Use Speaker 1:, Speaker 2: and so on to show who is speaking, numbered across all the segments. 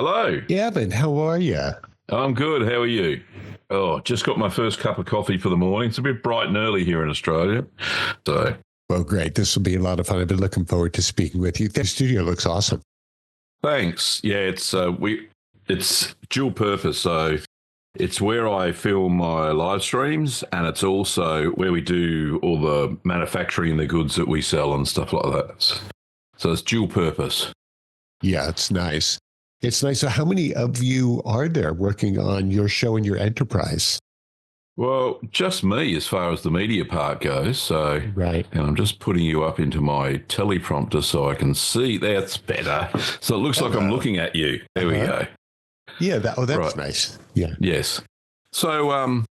Speaker 1: Hello.
Speaker 2: Gavin, how are you?
Speaker 1: I'm good. How are you? Oh, just got my first cup of coffee for the morning. It's a bit bright and early here in Australia. So,
Speaker 2: Well, great. This will be a lot of fun. I've been looking forward to speaking with you. The studio looks awesome.
Speaker 1: thanks. Yeah, it's dual purpose. So, it's where I film my live streams, and it's also where we do all the manufacturing, the goods that we sell and stuff like that. So it's dual purpose.
Speaker 2: Yeah, it's nice. It's nice. So how many of you are there working on your show and your enterprise?
Speaker 1: Well, just me as far as the media part goes. So,
Speaker 2: Right.
Speaker 1: and I'm just putting you up into my teleprompter so I can see. That's better. So it looks like I'm looking at you. There we go.
Speaker 2: Yeah, that's
Speaker 1: Right.
Speaker 2: nice. Yeah.
Speaker 1: Yes. So,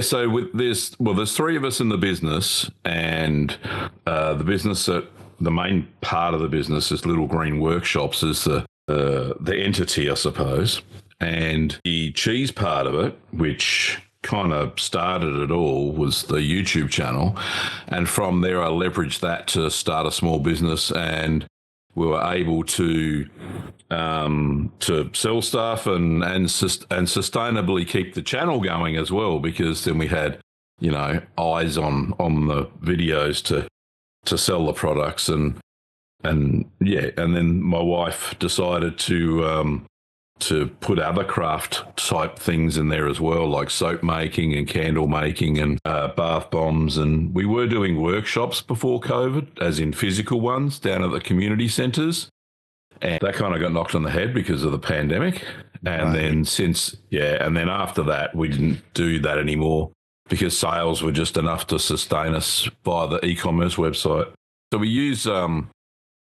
Speaker 1: so there's three of us in the business, and the main part of the business is Little Green Workshops is the entity, I suppose, and the cheese part of it, which kind of started it all, was the YouTube channel, and from there I leveraged that to start a small business, and we were able to sell stuff and sustainably keep the channel going as well, because then we had eyes on the videos to sell the products, and then my wife decided to put other craft type things in there as well, like soap making and candle making and bath bombs. And we were doing workshops before COVID, as in physical ones down at the community centres. And that kind of got knocked on the head because of the pandemic. And then after that, we didn't do that anymore because sales were just enough to sustain us via the e-commerce website. So we use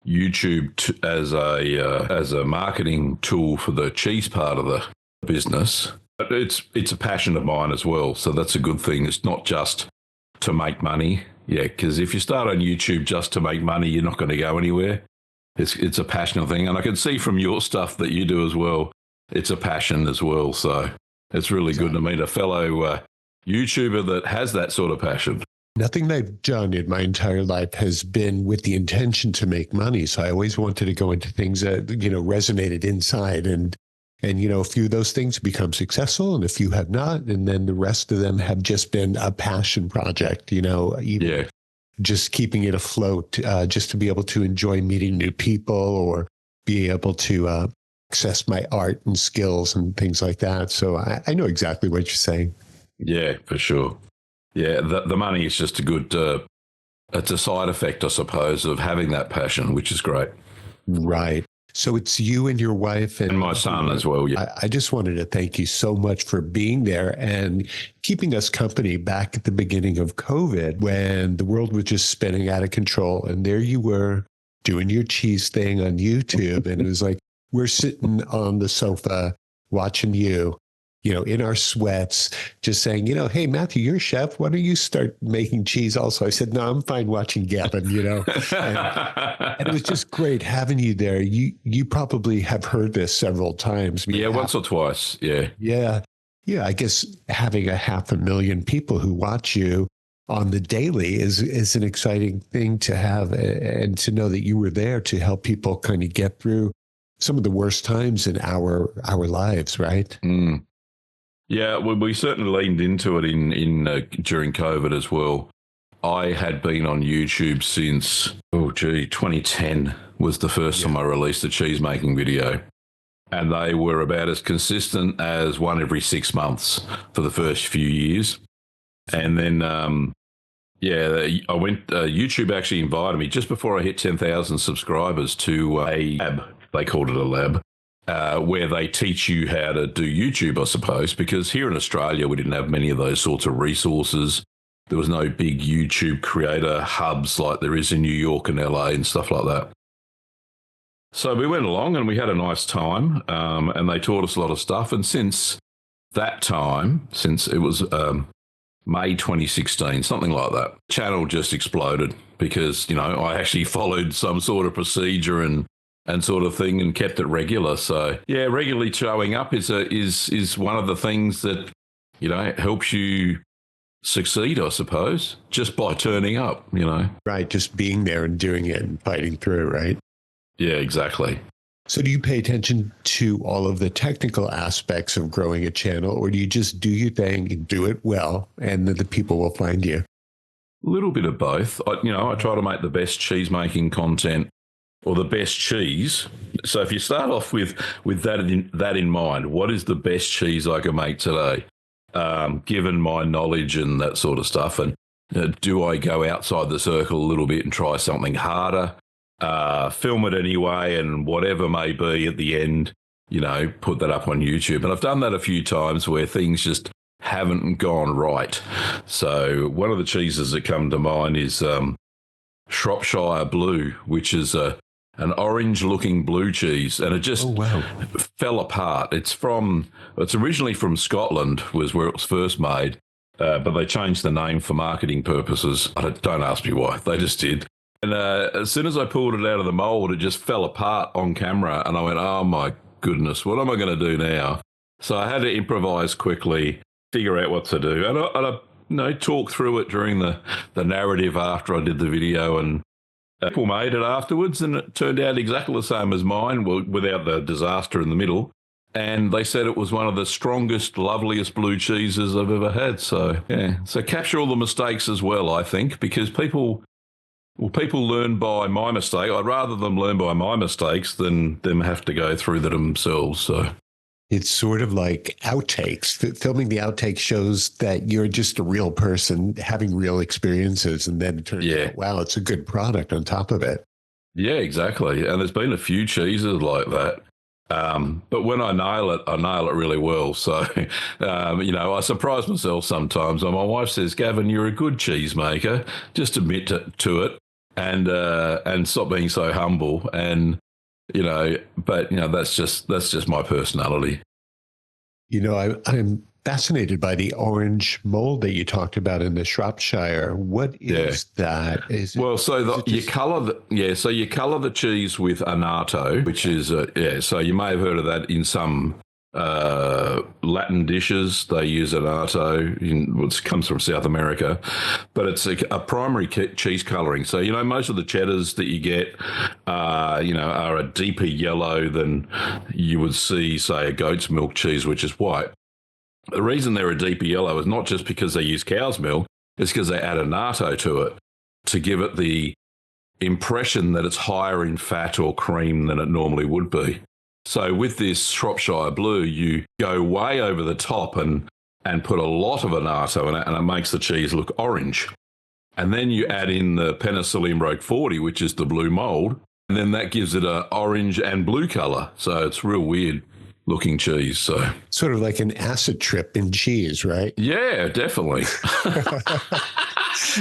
Speaker 1: YouTube as a marketing tool for the cheese part of the business. But it's a passion of mine as well, so that's a good thing. It's not just to make money, because if you start on YouTube just to make money, you're not going to go anywhere. It's a passionate thing, and I can see from your stuff that you do as well. It's a passion as well, so it's really good to meet a fellow YouTuber that has that sort of passion.
Speaker 2: Nothing I've done in my entire life has been with the intention to make money. So I always wanted to go into things that, resonated inside. And a few of those things become successful and a few have not. And then the rest of them have just been a passion project, just keeping it afloat, just to be able to enjoy meeting new people or be able to access my art and skills and things like that. So I know exactly what you're saying.
Speaker 1: Yeah, for sure. Yeah, the money is just it's a side effect, I suppose, of having that passion, which is great.
Speaker 2: Right. So it's you and your wife
Speaker 1: and my son as well. Yeah.
Speaker 2: I just wanted to thank you so much for being there and keeping us company back at the beginning of COVID when the world was just spinning out of control. And there you were doing your cheese thing on YouTube. And it was like, we're sitting on the sofa watching you, in our sweats, just saying, hey, Matthew, you're a chef. Why don't you start making cheese also? I said, no, I'm fine watching Gavin, and it was just great having you there. You probably have heard this several times.
Speaker 1: Once or twice. Yeah.
Speaker 2: Yeah. Yeah. I guess having 500,000 people who watch you on the daily is an exciting thing to have, and to know that you were there to help people kind of get through some of the worst times in our lives, right?
Speaker 1: Mm. Yeah, well, we certainly leaned into it in during COVID as well. I had been on YouTube since 2010 was the first time I released a cheese making video, and they were about as consistent as one every 6 months for the first few years. And then, I went. YouTube actually invited me just before I hit 10,000 subscribers to a lab. They called it a lab. Where they teach you how to do YouTube, I suppose, because here in Australia, we didn't have many of those sorts of resources. There was no big YouTube creator hubs like there is in New York and LA and stuff like that. So we went along and we had a nice time, and they taught us a lot of stuff. And since that time, since it was May 2016, something like that, the channel just exploded because, I actually followed some sort of procedure and sort of thing and kept it regular. So regularly showing up is one of the things that, helps you succeed, I suppose, just by turning up,
Speaker 2: Right. Just being there and doing it and fighting through, right?
Speaker 1: Yeah, exactly.
Speaker 2: So do you pay attention to all of the technical aspects of growing a channel, or do you just do your thing and do it well, and then the people will find you?
Speaker 1: A little bit of both. I try to make the best cheese making content or the best cheese. So if you start off with that in mind, what is the best cheese I can make today, given my knowledge and that sort of stuff? And do I go outside the circle a little bit and try something harder? Film it anyway, and whatever may be at the end, put that up on YouTube. And I've done that a few times where things just haven't gone right. So one of the cheeses that come to mind is Shropshire Blue, which is an orange-looking blue cheese, and it just fell apart. It's originally from Scotland, was where it was first made, but they changed the name for marketing purposes. Don't ask me why. They just did. And as soon as I pulled it out of the mold, it just fell apart on camera. And I went, oh, my goodness, what am I going to do now? So I had to improvise quickly, figure out what to do. And I talk through it during the narrative after I did the video. And people made it afterwards, and it turned out exactly the same as mine, without the disaster in the middle. And they said it was one of the strongest, loveliest blue cheeses I've ever had. So, yeah. So capture all the mistakes as well, I think, because people learn by my mistake. I'd rather them learn by my mistakes than them have to go through them themselves. So
Speaker 2: it's sort of like outtakes. Filming the outtakes shows that you're just a real person having real experiences, and then it turns out, wow, it's a good product on top of it.
Speaker 1: Yeah, exactly. And there's been a few cheeses like that. But when I nail it really well. So, I surprise myself sometimes. And my wife says, Gavin, you're a good cheese maker. Just admit to it. And stop being so humble, and that's just my personality.
Speaker 2: I'm fascinated by the orange mold that you talked about in the Shropshire. What is that?
Speaker 1: You colour the cheese with annatto, which is So you may have heard of that in some Latin dishes. They use annatto, which comes from South America, but it's a primary cheese colouring. So most of the cheddars that you get, are a deeper yellow than you would see, say, a goat's milk cheese, which is white. The reason they're a deeper yellow is not just because they use cow's milk; it's because they add annatto to it to give it the impression that it's higher in fat or cream than it normally would be. So with this Shropshire Blue, you go way over the top and put a lot of annatto in it, and it makes the cheese look orange. And then you add in the Penicillium Roqueforti, which is the blue mold, and then that gives it an orange and blue colour. So it's real weird looking cheese. So
Speaker 2: sort of like an acid trip in cheese, right?
Speaker 1: Yeah, definitely.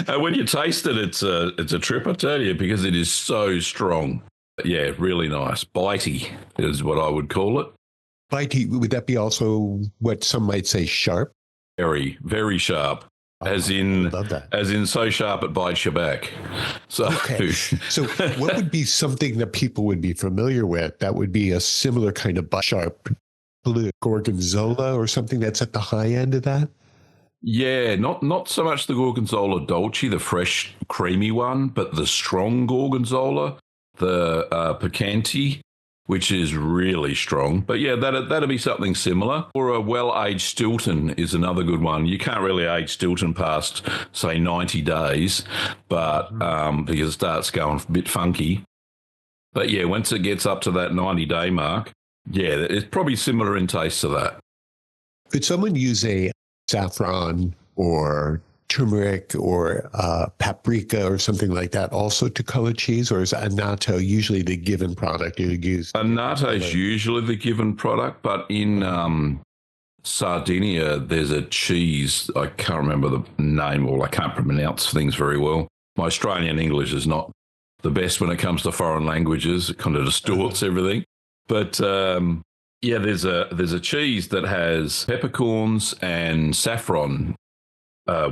Speaker 1: And when you taste it, it's a trip, I tell you, because it is so strong. Yeah, really nice. Bitey is what I would call it.
Speaker 2: Bitey, would that be also what some might say sharp?
Speaker 1: Very, very sharp. As in so sharp it bites your back. So,
Speaker 2: okay. So what would be something that people would be familiar with that would be a similar kind of sharp blue? Gorgonzola or something that's at the high end of that?
Speaker 1: Yeah, not so much the Gorgonzola Dolce, the fresh, creamy one, but the strong Gorgonzola, the Picante, which is really strong. But yeah, that'd be something similar. Or a well-aged Stilton is another good one. You can't really age Stilton past, say, 90 days, but because it starts going a bit funky. But yeah, once it gets up to that 90-day mark, yeah, it's probably similar in taste to that.
Speaker 2: Could someone use a saffron or turmeric or paprika or something like that also to color cheese, or is annatto usually the given product you use?
Speaker 1: Annatto is usually the given product, but in Sardinia, there's a cheese, I can't remember the name, or I can't pronounce things very well. My Australian English is not the best when it comes to foreign languages. It kind of distorts everything. But yeah, there's a cheese that has peppercorns and saffron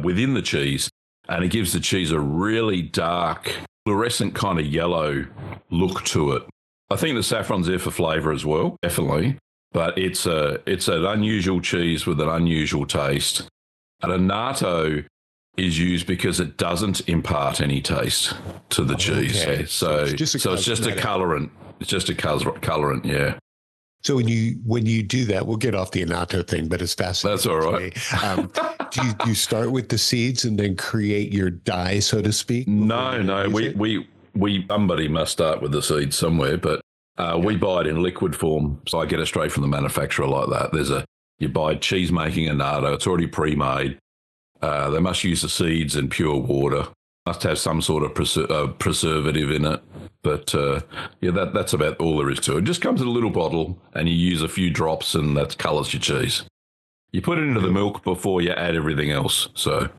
Speaker 1: within the cheese, and it gives the cheese a really dark, fluorescent kind of yellow look to it. I think the saffron's there for flavour as well, definitely, but it's an unusual cheese with an unusual taste. And annatto is used because it doesn't impart any taste to the cheese.
Speaker 2: Okay.
Speaker 1: So it's just a colorant. It's just a colorant, yeah.
Speaker 2: So when you do that, we'll get off the annatto thing, but it's fascinating.
Speaker 1: That's all right.
Speaker 2: Do you start with the seeds and then create your dye, so to speak?
Speaker 1: No. Somebody must start with the seeds somewhere, but we buy it in liquid form. So I get it straight from the manufacturer like that. You buy cheese making annatto. It's already pre-made. They must use the seeds in pure water. Must have some sort of preservative in it. But that's about all there is to it. It just comes in a little bottle and you use a few drops and that colours your cheese. You put it into the milk before you add everything else. So,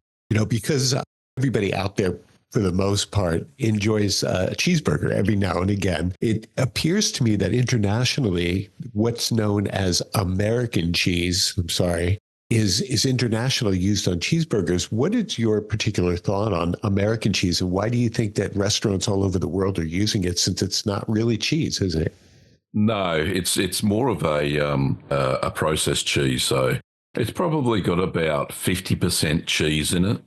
Speaker 2: because everybody out there, for the most part, enjoys a cheeseburger every now and again. It appears to me that internationally, what's known as American cheese, is internationally used on cheeseburgers. What is your particular thought on American cheese, and why do you think that restaurants all over the world are using it, since it's not really cheese, isn't it?
Speaker 1: No, it's more of a processed cheese. So it's probably got about 50% cheese in it.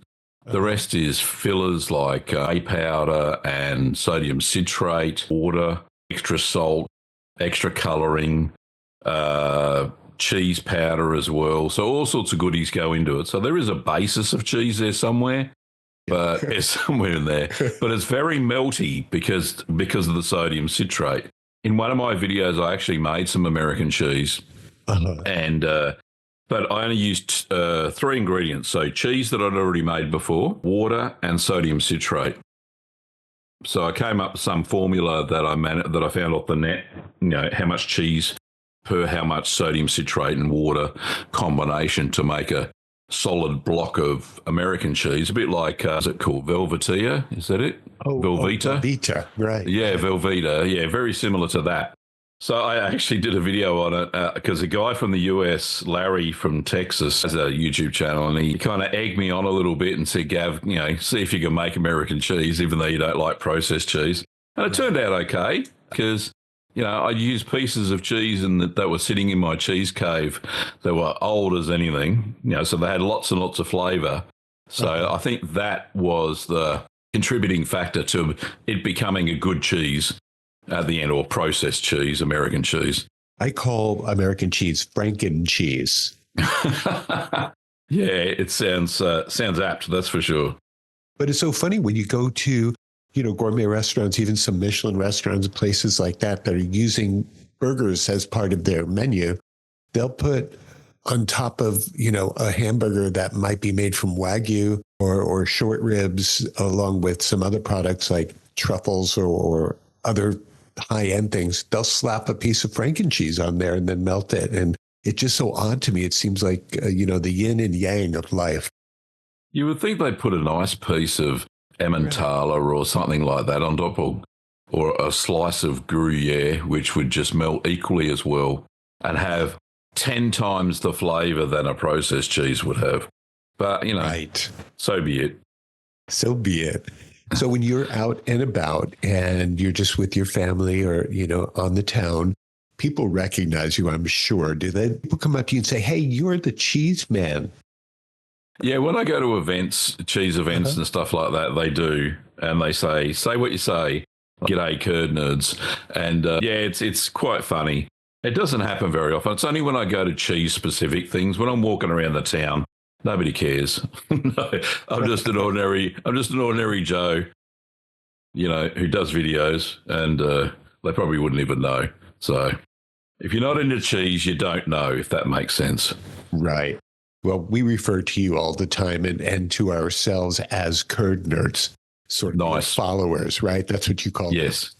Speaker 1: The rest is fillers like whey powder and sodium citrate, water, extra salt, extra colouring, cheese powder as well. So all sorts of goodies go into it. So there is a basis of cheese there somewhere, but it's somewhere in there. But it's very melty because of the sodium citrate. In one of my videos, I actually made some American cheese, but I only used 3 ingredients. So cheese that I'd already made before, water, and sodium citrate. So I came up with some formula that I found off the net. How much cheese per how much sodium citrate and water combination to make a solid block of American cheese, a bit like, is it called Velveeta? Is that it? Velveeta?
Speaker 2: Velveeta, right.
Speaker 1: Yeah, Velveeta. Yeah, very similar to that. So I actually did a video on it because a guy from the US, Larry from Texas, has a YouTube channel, and he kind of egged me on a little bit and said, Gav, see if you can make American cheese, even though you don't like processed cheese. And it turned out okay because I used pieces of cheese that were sitting in my cheese cave. They were old as anything, so they had lots and lots of flavour. So I think that was the contributing factor to it becoming a good cheese at the end, or processed cheese, American cheese.
Speaker 2: I call American cheese Franken cheese.
Speaker 1: Yeah, it sounds apt, that's for sure.
Speaker 2: But it's so funny when you go to gourmet restaurants, even some Michelin restaurants, places like that are using burgers as part of their menu. They'll put on top of, a hamburger that might be made from Wagyu or short ribs, along with some other products like truffles or other high-end things, they'll slap a piece of Franken cheese on there and then melt it. And it's just so odd to me. It seems like, the yin and yang of life.
Speaker 1: You would think they'd put a nice piece of Emmentaler or something like that on top, or a slice of Gruyere, which would just melt equally as well and have 10 times the flavour than a processed cheese would have. But,
Speaker 2: right.
Speaker 1: So be it.
Speaker 2: So be it. So when you're out and about and you're just with your family or, on the town, people recognize you, I'm sure. Do they? People come up to you and say, hey, you're the cheese man.
Speaker 1: Yeah, when I go to events, cheese events and stuff like that, they do. And they say what you say. G'day, curd nerds. And it's quite funny. It doesn't happen very often. It's only when I go to cheese-specific things. When I'm walking around the town, nobody cares. No, I'm just an ordinary Joe, who does videos, and they probably wouldn't even know. So if you're not into cheese, you don't know, if that makes sense.
Speaker 2: Right. Well, we refer to you all the time and to ourselves as curd nerds, sort of
Speaker 1: nice
Speaker 2: followers, right? That's what you call them.
Speaker 1: Yes.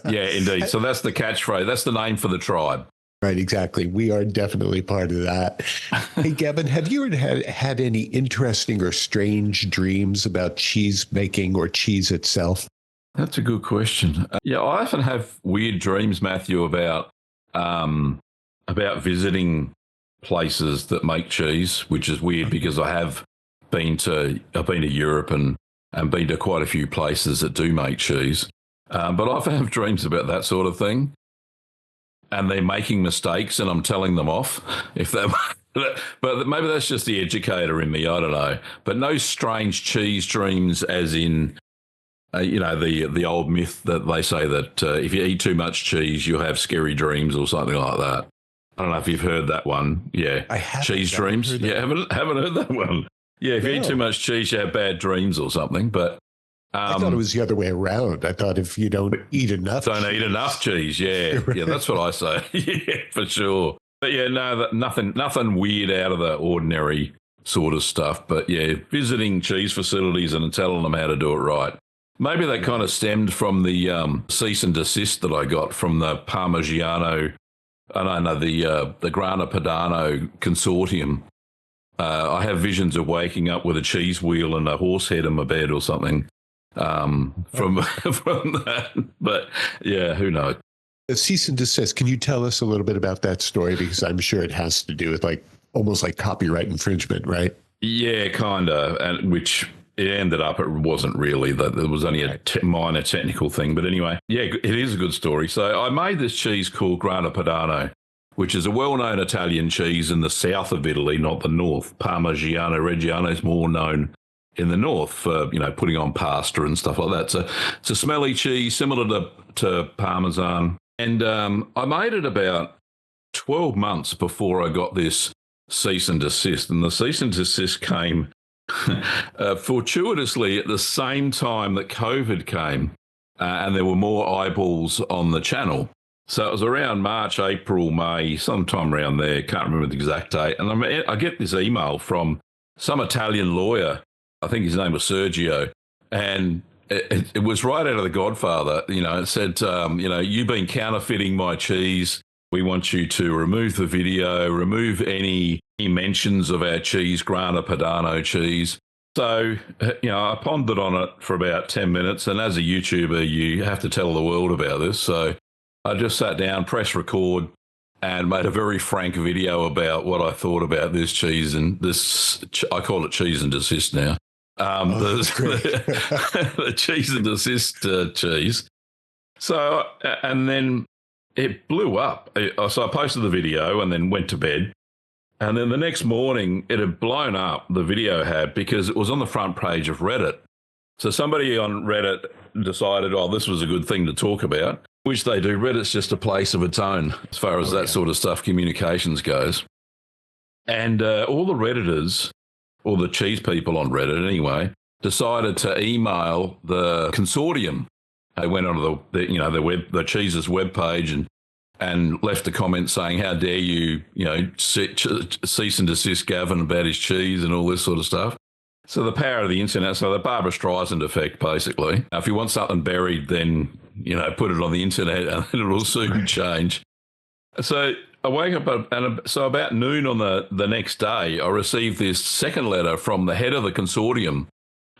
Speaker 1: Yeah, indeed. So that's the catchphrase. That's the name for the tribe.
Speaker 2: Right, exactly. We are definitely part of that. Hey, Gavin, have you ever had any interesting or strange dreams about cheese making or cheese itself?
Speaker 1: That's a good question. I often have weird dreams, Matthew, about visiting places that make cheese, which is weird because I've been to Europe and been to quite a few places that do make cheese. But I often have dreams about that sort of thing. And they're making mistakes and I'm telling them off. But maybe that's just the educator in me, I don't know. But no strange cheese dreams as in the old myth that they say that if you eat too much cheese, you'll have scary dreams or something like that. I don't know if you've heard that one. Yeah.
Speaker 2: I haven't.
Speaker 1: Cheese dreams. Yeah, haven't heard that one. Yeah, if you eat too much cheese, you have bad dreams or something. But
Speaker 2: I thought it was the other way around. I thought if you don't eat enough
Speaker 1: eat enough cheese. Yeah. Right. Yeah, that's what I say. Yeah, for sure. But yeah, no, nothing weird out of the ordinary sort of stuff. But yeah, visiting cheese facilities and telling them how to do it right. Maybe that kind of stemmed from the cease and desist that I got from the Parmigiano, the Grana Padano consortium. I have visions of waking up with a cheese wheel and a horse head in my bed or something from that. But yeah, who knows?
Speaker 2: Cease and desist. Can you tell us a little bit about that story? Because I'm sure it has to do with almost like copyright infringement, right?
Speaker 1: Yeah, kind of. And which it ended up, it wasn't really. There was only a minor technical thing. But anyway, yeah, it is a good story. So I made this cheese called Grana Padano, which is a well-known Italian cheese in the south of Italy, not the north. Parmigiano Reggiano is more known in the north for, putting on pasta and stuff like that. So it's a smelly cheese, similar to Parmesan. And I made it about 12 months before I got this cease and desist. And the cease and desist came fortuitously at the same time that COVID came and there were more eyeballs on the channel. So it was around March, April, May, sometime around there. Can't remember the exact date. And I get this email from some Italian lawyer. I think his name was Sergio. And it was right out of The Godfather. It said, you've been counterfeitting my cheese. We want you to remove the video, remove any mentions of our cheese, Grana Padano cheese. So, I pondered on it for about 10 minutes. And as a YouTuber, you have to tell the world about this. So I just sat down, pressed record, and made a very frank video about what I thought about this cheese. And I call it cheese and desist now. The cheese and desist cheese. So, and then it blew up. So I posted the video and then went to bed. And then the next morning, it had blown up, the video had, because it was on the front page of Reddit. So somebody on Reddit decided, this was a good thing to talk about, which they do. Reddit's just a place of its own as far as that sort of stuff, communications goes. And all the Redditors, or the cheese people on Reddit anyway, decided to email the consortium. They went onto the Cheese's webpage and left a comment saying, "How dare you, cease and desist Gavin about his cheese," and all this sort of stuff. So the power of the internet, so the Barbra Streisand effect, basically. Now, if you want something buried, then put it on the internet, and it'll soon change. So I wake up, and so about noon on the next day, I received this second letter from the head of the consortium,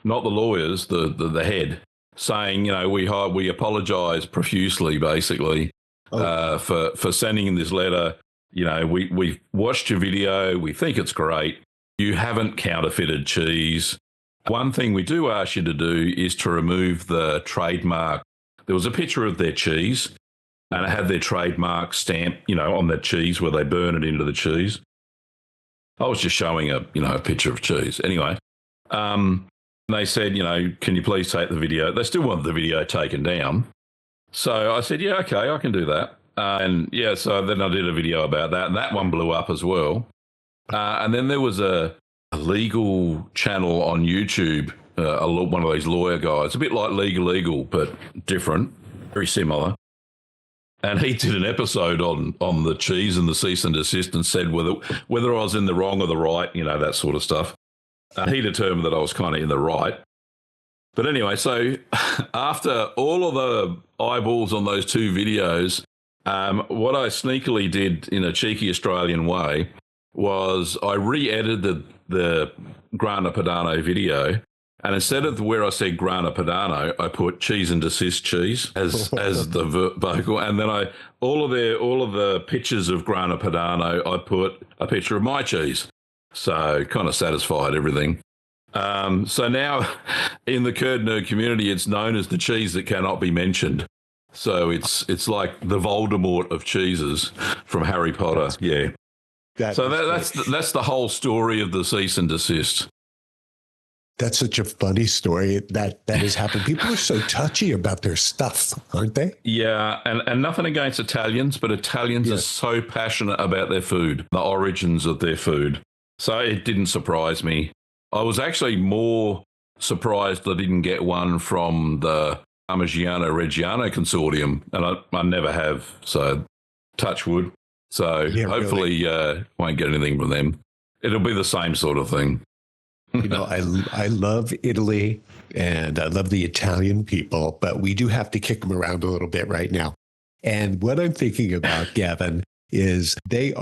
Speaker 1: not the lawyers, the head, saying, we apologise profusely, basically, for sending in this letter. We've watched your video. We think it's great. You haven't counterfeited cheese. One thing we do ask you to do is to remove the trademark. There was a picture of their cheese, and it had their trademark stamp, on that cheese where they burn it into the cheese. I was just showing a picture of cheese. Anyway, they said, can you please take the video? They still want the video taken down. So I said, yeah, okay, I can do that. So then I did a video about that, and that one blew up as well. And then there was a legal channel on YouTube, one of these lawyer guys, a bit like Legal, but different, very similar. And he did an episode on the cheese and the cease and desist and said whether I was in the wrong or the right, that sort of stuff. He determined that I was kind of in the right. But anyway, so after all of the eyeballs on those two videos, what I sneakily did in a cheeky Australian way was I re-edited the Grana Padano video, and instead of where I said Grana Padano, I put cheese and desist cheese as the vocal, and then all of the pictures of Grana Padano, I put a picture of my cheese, so kind of satisfied everything. So now in the Curd Nerd community, it's known as the cheese that cannot be mentioned. So it's like the Voldemort of cheeses from Harry Potter. Yeah. That's the whole story of the cease and desist.
Speaker 2: That's such a funny story that has happened. People are so touchy about their stuff, aren't they?
Speaker 1: Yeah, and nothing against Italians, but Italians are so passionate about their food, the origins of their food. So it didn't surprise me. I was actually more surprised I didn't get one from the Parmigiano Reggiano Consortium, and I never have, so touch wood. So hopefully won't get anything from them. It'll be the same sort of thing.
Speaker 2: You know, I love Italy and I love the Italian people, but we do have to kick them around a little bit right now. And what I'm thinking about, Gavin, is they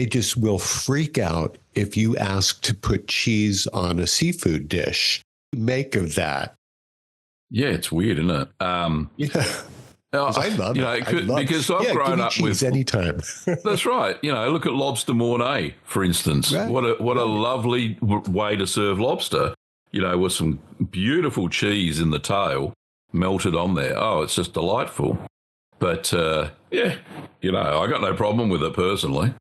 Speaker 2: just will freak out if you ask to put cheese on a seafood dish. Make of that.
Speaker 1: Yeah, it's weird, isn't it?
Speaker 2: Yeah. I love it.
Speaker 1: Because I've grown up with
Speaker 2: anytime.
Speaker 1: That's right. You know, look at lobster mornay, for instance. Right. What a lovely way to serve lobster. You know, with some beautiful cheese in the tail melted on there. Oh, it's just delightful. But yeah, you know, I got no problem with it personally.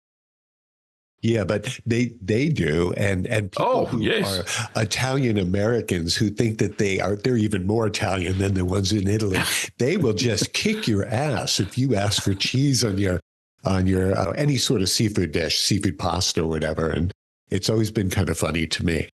Speaker 2: Yeah, but they do, and people who are Italian Americans who think that they're even more Italian than the ones in Italy. They will just kick your ass if you ask for cheese on your any sort of seafood dish, seafood pasta or whatever. And it's always been kind of funny to me.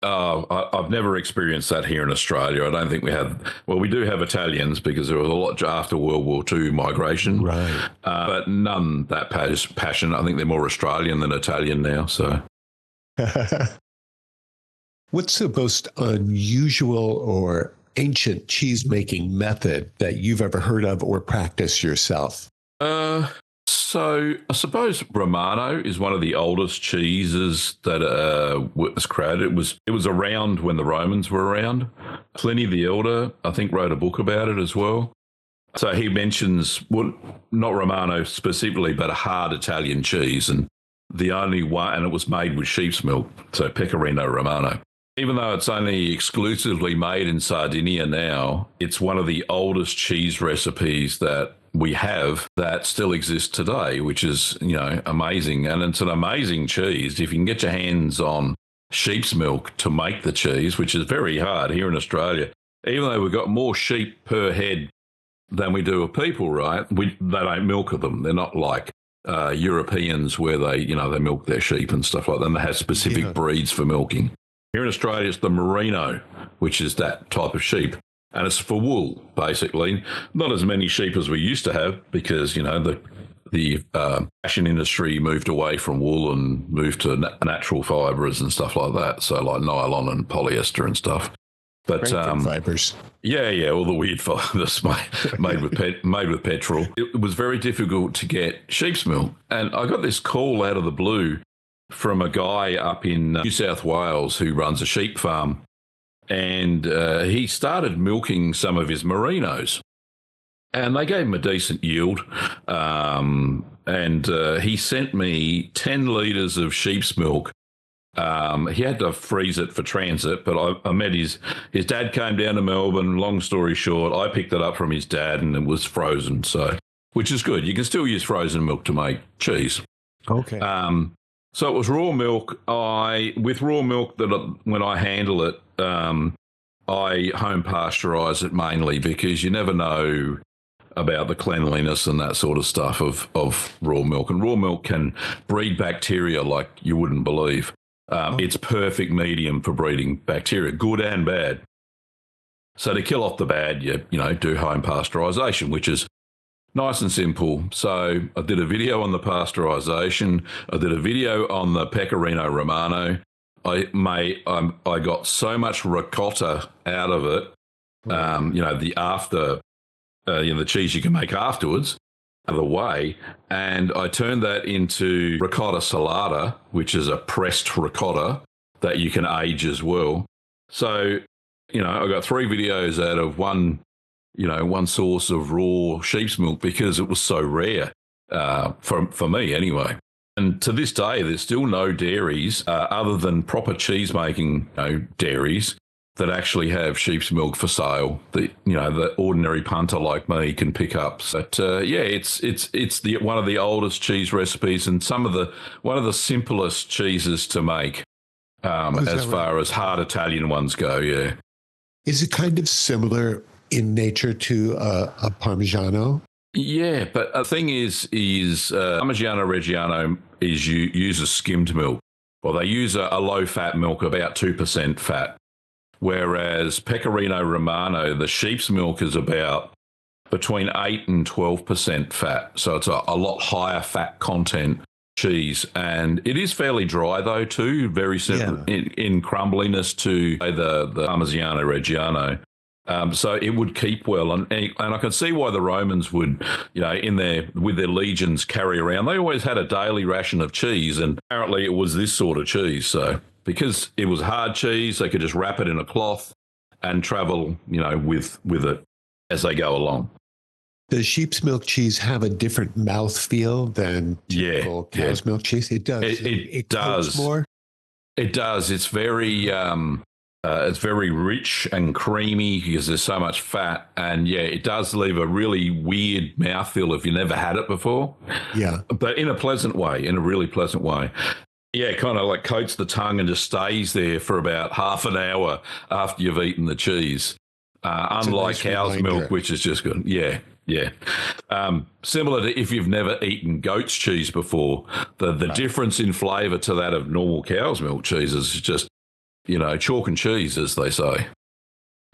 Speaker 1: I've never experienced that here in Australia. I don't think we have. Well, we do have Italians because there was a lot after World War II migration.
Speaker 2: Right.
Speaker 1: But none that passionate. I think they're more Australian than Italian now. So,
Speaker 2: what's the most unusual or ancient cheese-making method that you've ever heard of or practiced yourself?
Speaker 1: So I suppose Romano is one of the oldest cheeses that was created. It was around when the Romans were around. Pliny the Elder, I think, wrote a book about it as well. So he mentions, well, not Romano specifically, but a hard Italian cheese, and the only one, and it was made with sheep's milk, so Pecorino Romano. Even though it's only exclusively made in Sardinia now, it's one of the oldest cheese recipes that we have that still exists today, which is, you know, amazing. And it's an amazing cheese. If you can get your hands on sheep's milk to make the cheese, which is very hard here in Australia, even though we've got more sheep per head than we do of people, right? They don't milk them. They're not like Europeans where they milk their sheep and stuff like that. And they have specific breeds for milking. Here in Australia, it's the Merino, which is that type of sheep. And it's for wool, basically. Not as many sheep as we used to have because, you know, the fashion industry moved away from wool and moved to natural fibres and stuff like that. So like nylon and polyester and stuff. But
Speaker 2: fibres.
Speaker 1: Yeah, all the weird fibres made with petrol. It was very difficult to get sheep's milk. And I got this call out of the blue from a guy up in New South Wales who runs a sheep farm. And he started milking some of his merinos. And they gave him a decent yield. And he sent me 10 litres of sheep's milk. He had to freeze it for transit, but I met his dad came down to Melbourne. Long story short, I picked it up from his dad and it was frozen, so which is good. You can still use frozen milk to make cheese.
Speaker 2: Okay.
Speaker 1: So it was raw milk. With raw milk, when I handle it, I home pasteurize it mainly because you never know about the cleanliness and that sort of stuff of raw milk. And raw milk can breed bacteria like you wouldn't believe. It's perfect medium for breeding bacteria, good and bad. So to kill off the bad, you do home pasteurization, which is nice and simple. So I did a video on the pasteurization. I did a video on the Pecorino Romano. I got so much ricotta out of it. The cheese you can make afterwards, out of the way, and I turned that into ricotta salata, which is a pressed ricotta that you can age as well. So, I got 3 videos out of one source of raw sheep's milk because it was so rare for me anyway. And to this day, there's still no dairies other than proper cheese making dairies that actually have sheep's milk for sale that the ordinary punter like me can pick up. But it's one of the oldest cheese recipes and one of the simplest cheeses to make. as far as hard Italian ones go, yeah.
Speaker 2: Is it kind of similar in nature to a Parmigiano?
Speaker 1: Yeah, but the thing is Parmigiano Reggiano uses skimmed milk. Well, they use a low-fat milk, about 2% fat, whereas Pecorino Romano, the sheep's milk, is about between 8 and 12% fat. So it's a lot higher fat content cheese. And it is fairly dry, though, too, very simple in crumbliness to, say, the Parmigiano Reggiano. So it would keep well, and I can see why the Romans would, with their legions carry around. They always had a daily ration of cheese, and apparently it was this sort of cheese. So because it was hard cheese, they could just wrap it in a cloth and travel, with it as they go along.
Speaker 2: Does sheep's milk cheese have a different mouthfeel than typical cow's milk cheese? It does.
Speaker 1: It does
Speaker 2: more.
Speaker 1: It does. It's very rich and creamy because there's so much fat. And it does leave a really weird mouthfeel if you never had it before.
Speaker 2: Yeah.
Speaker 1: But in a pleasant way, in a really pleasant way. Yeah, kind of like coats the tongue and just stays there for about half an hour after you've eaten the cheese. Unlike cow's milk, which is just good. Yeah. Yeah. Similar to if you've never eaten goat's cheese before, the difference in flavour to that of normal cow's milk cheese is just, chalk and cheese, as they say.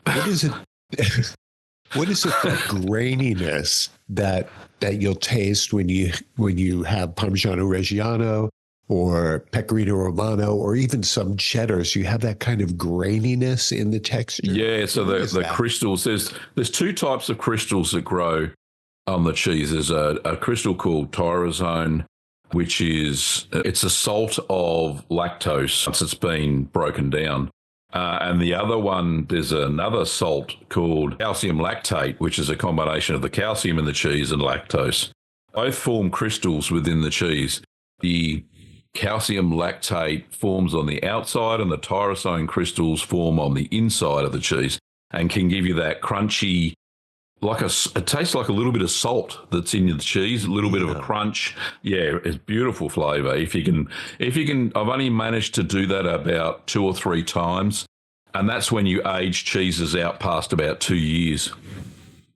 Speaker 2: What is it? What is it, that graininess that you'll taste when you have Parmigiano Reggiano or Pecorino Romano or even some cheddars? You have that kind of graininess in the texture.
Speaker 1: Yeah, so the crystals, there's two types of crystals that grow on the cheese. There's a crystal called tyrosine, which it's a salt of lactose once it's been broken down. And the other one, there's another salt called calcium lactate, which is a combination of the calcium in the cheese and lactose. Both form crystals within the cheese. The calcium lactate forms on the outside and the tyrosine crystals form on the inside of the cheese and can give you that crunchy, it tastes like a little bit of salt that's in the cheese, a little bit of a crunch. Yeah, it's beautiful flavour. If you can, I've only managed to do that about 2 or 3 times, and that's when you age cheeses out past about 2 years.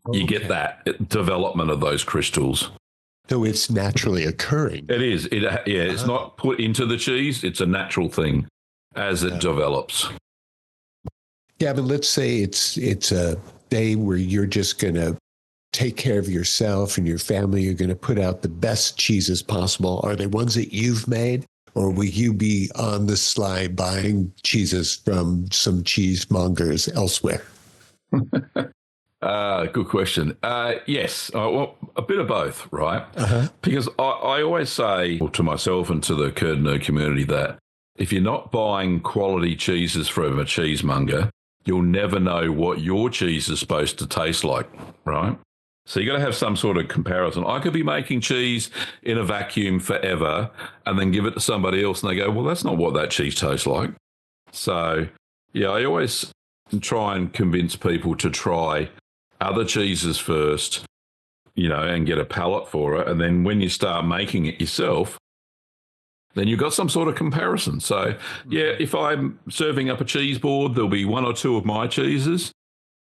Speaker 1: Okay. You get that development of those crystals.
Speaker 2: So it's naturally occurring.
Speaker 1: It is. It's not put into the cheese. It's a natural thing as it develops.
Speaker 2: Gavin, let's say it's a day where you're just going to take care of yourself and your family. You're going to put out the best cheeses possible. Are they ones that you've made, or will you be on the sly buying cheeses from some cheesemongers elsewhere?
Speaker 1: Good question. Yes. Well, a bit of both, right? Because I always say to myself and to the curd nerd community that if you're not buying quality cheeses from a cheesemonger, you'll never know what your cheese is supposed to taste like, right? So you got to have some sort of comparison. I could be making cheese in a vacuum forever and then give it to somebody else and they go, well, that's not what that cheese tastes like. So, I always try and convince people to try other cheeses first, and get a palate for it. And then when you start making it yourself, then you've got some sort of comparison. So, if I'm serving up a cheese board, there'll be 1 or 2 of my cheeses,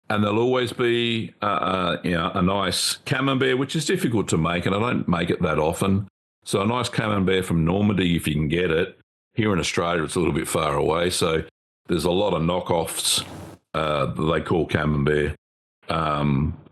Speaker 1: and there'll always be, a nice camembert, which is difficult to make, and I don't make it that often. So a nice camembert from Normandy, if you can get it. Here in Australia, it's a little bit far away. So there's a lot of knockoffs that they call camembert,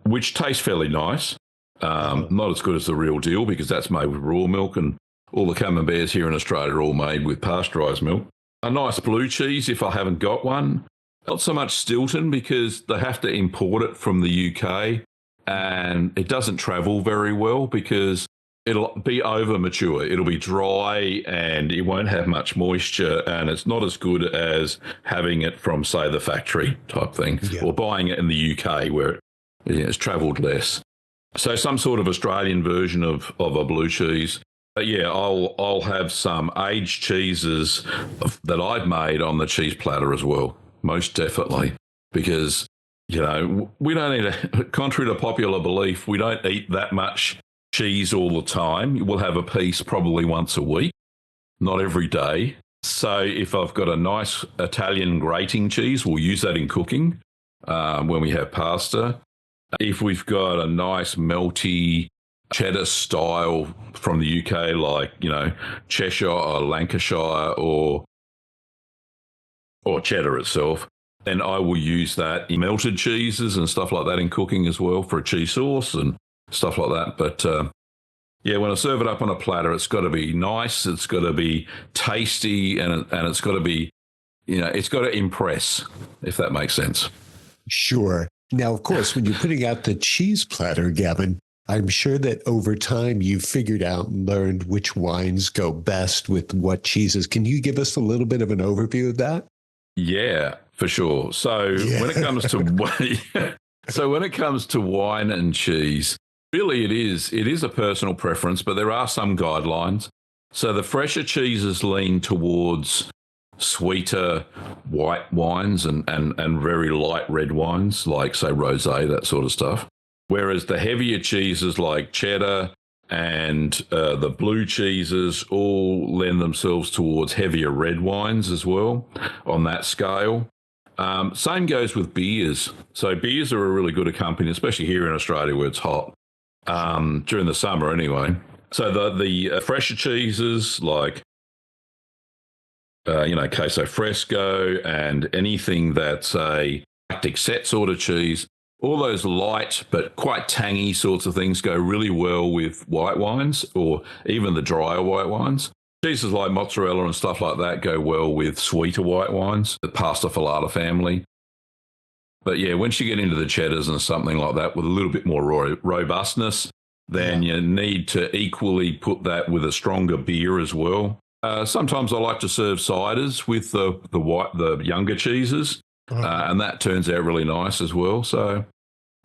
Speaker 1: which taste fairly nice. Not as good as the real deal because that's made with raw milk, and all the camemberts here in Australia are all made with pasteurised milk. A nice blue cheese if I haven't got one. Not so much Stilton because they have to import it from the UK and it doesn't travel very well because it'll be over mature. It'll be dry and it won't have much moisture, and it's not as good as having it from, say, the factory type thing or buying it in the UK where it's travelled less. So some sort of Australian version of a blue cheese. But I'll have some aged cheeses that I've made on the cheese platter as well, most definitely, because, we don't eat, contrary to popular belief, we don't eat that much cheese all the time. We'll have a piece probably once a week, not every day. So if I've got a nice Italian grating cheese, we'll use that in cooking when we have pasta. If we've got a nice melty cheddar style from the UK, like, Cheshire or Lancashire or cheddar itself, then I will use that in melted cheeses and stuff like that in cooking as well for a cheese sauce and stuff like that. But when I serve it up on a platter, it's got to be nice, it's got to be tasty, and it's got to be, it's got to impress, if that makes sense.
Speaker 2: Sure. Now, of course, when you're putting out the cheese platter, Gavin, I'm sure that over time you've figured out and learned which wines go best with what cheeses. Can you give us a little bit of an overview of that?
Speaker 1: Yeah, for sure. So when it comes to wine and cheese, really it is a personal preference, but there are some guidelines. So the fresher cheeses lean towards sweeter white wines and very light red wines, like, say, rosé, that sort of stuff. Whereas the heavier cheeses like cheddar and the blue cheeses all lend themselves towards heavier red wines as well on that scale. Same goes with beers. So beers are a really good accompaniment, especially here in Australia where it's hot, during the summer anyway. So the fresher cheeses like queso fresco and anything that's a lactic set sort of cheese, all those light but quite tangy sorts of things go really well with white wines or even the drier white wines. Cheeses like mozzarella and stuff like that go well with sweeter white wines, the pasta filata family. But yeah, once you get into the cheddars and something like that with a little bit more robustness, then you need to equally put that with a stronger beer as well. Sometimes I like to serve ciders with the younger cheeses, and that turns out really nice as well. So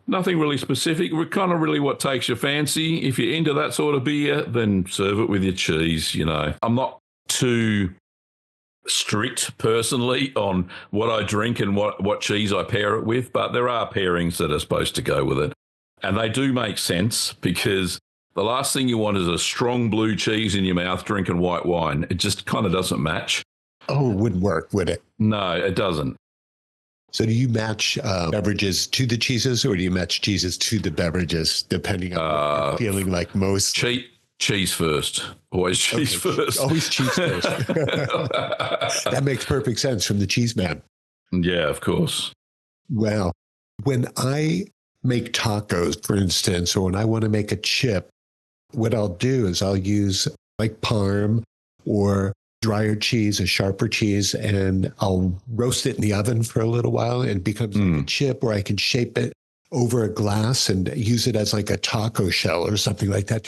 Speaker 1: nothing really specific. We're kind of really what takes your fancy. If you're into that sort of beer, then serve it with your cheese. I'm not too strict personally on what I drink and what cheese I pair it with, but there are pairings that are supposed to go with it, and they do make sense because the last thing you want is a strong blue cheese in your mouth drinking white wine. It just kind of doesn't match.
Speaker 2: Oh, it wouldn't work, would it?
Speaker 1: No, it doesn't.
Speaker 2: So do you match beverages to the cheeses, or do you match cheeses to the beverages, depending on what you're feeling like most?
Speaker 1: Cheese first. Always cheese first.
Speaker 2: Always cheese first. That makes perfect sense from the Cheeseman.
Speaker 1: Yeah, of course.
Speaker 2: Well, when I make tacos, for instance, or when I want to make a chip, what I'll do is I'll use like Parm or drier cheese, a sharper cheese, and I'll roast it in the oven for a little while and it becomes like a chip where I can shape it over a glass and use it as like a taco shell or something like that.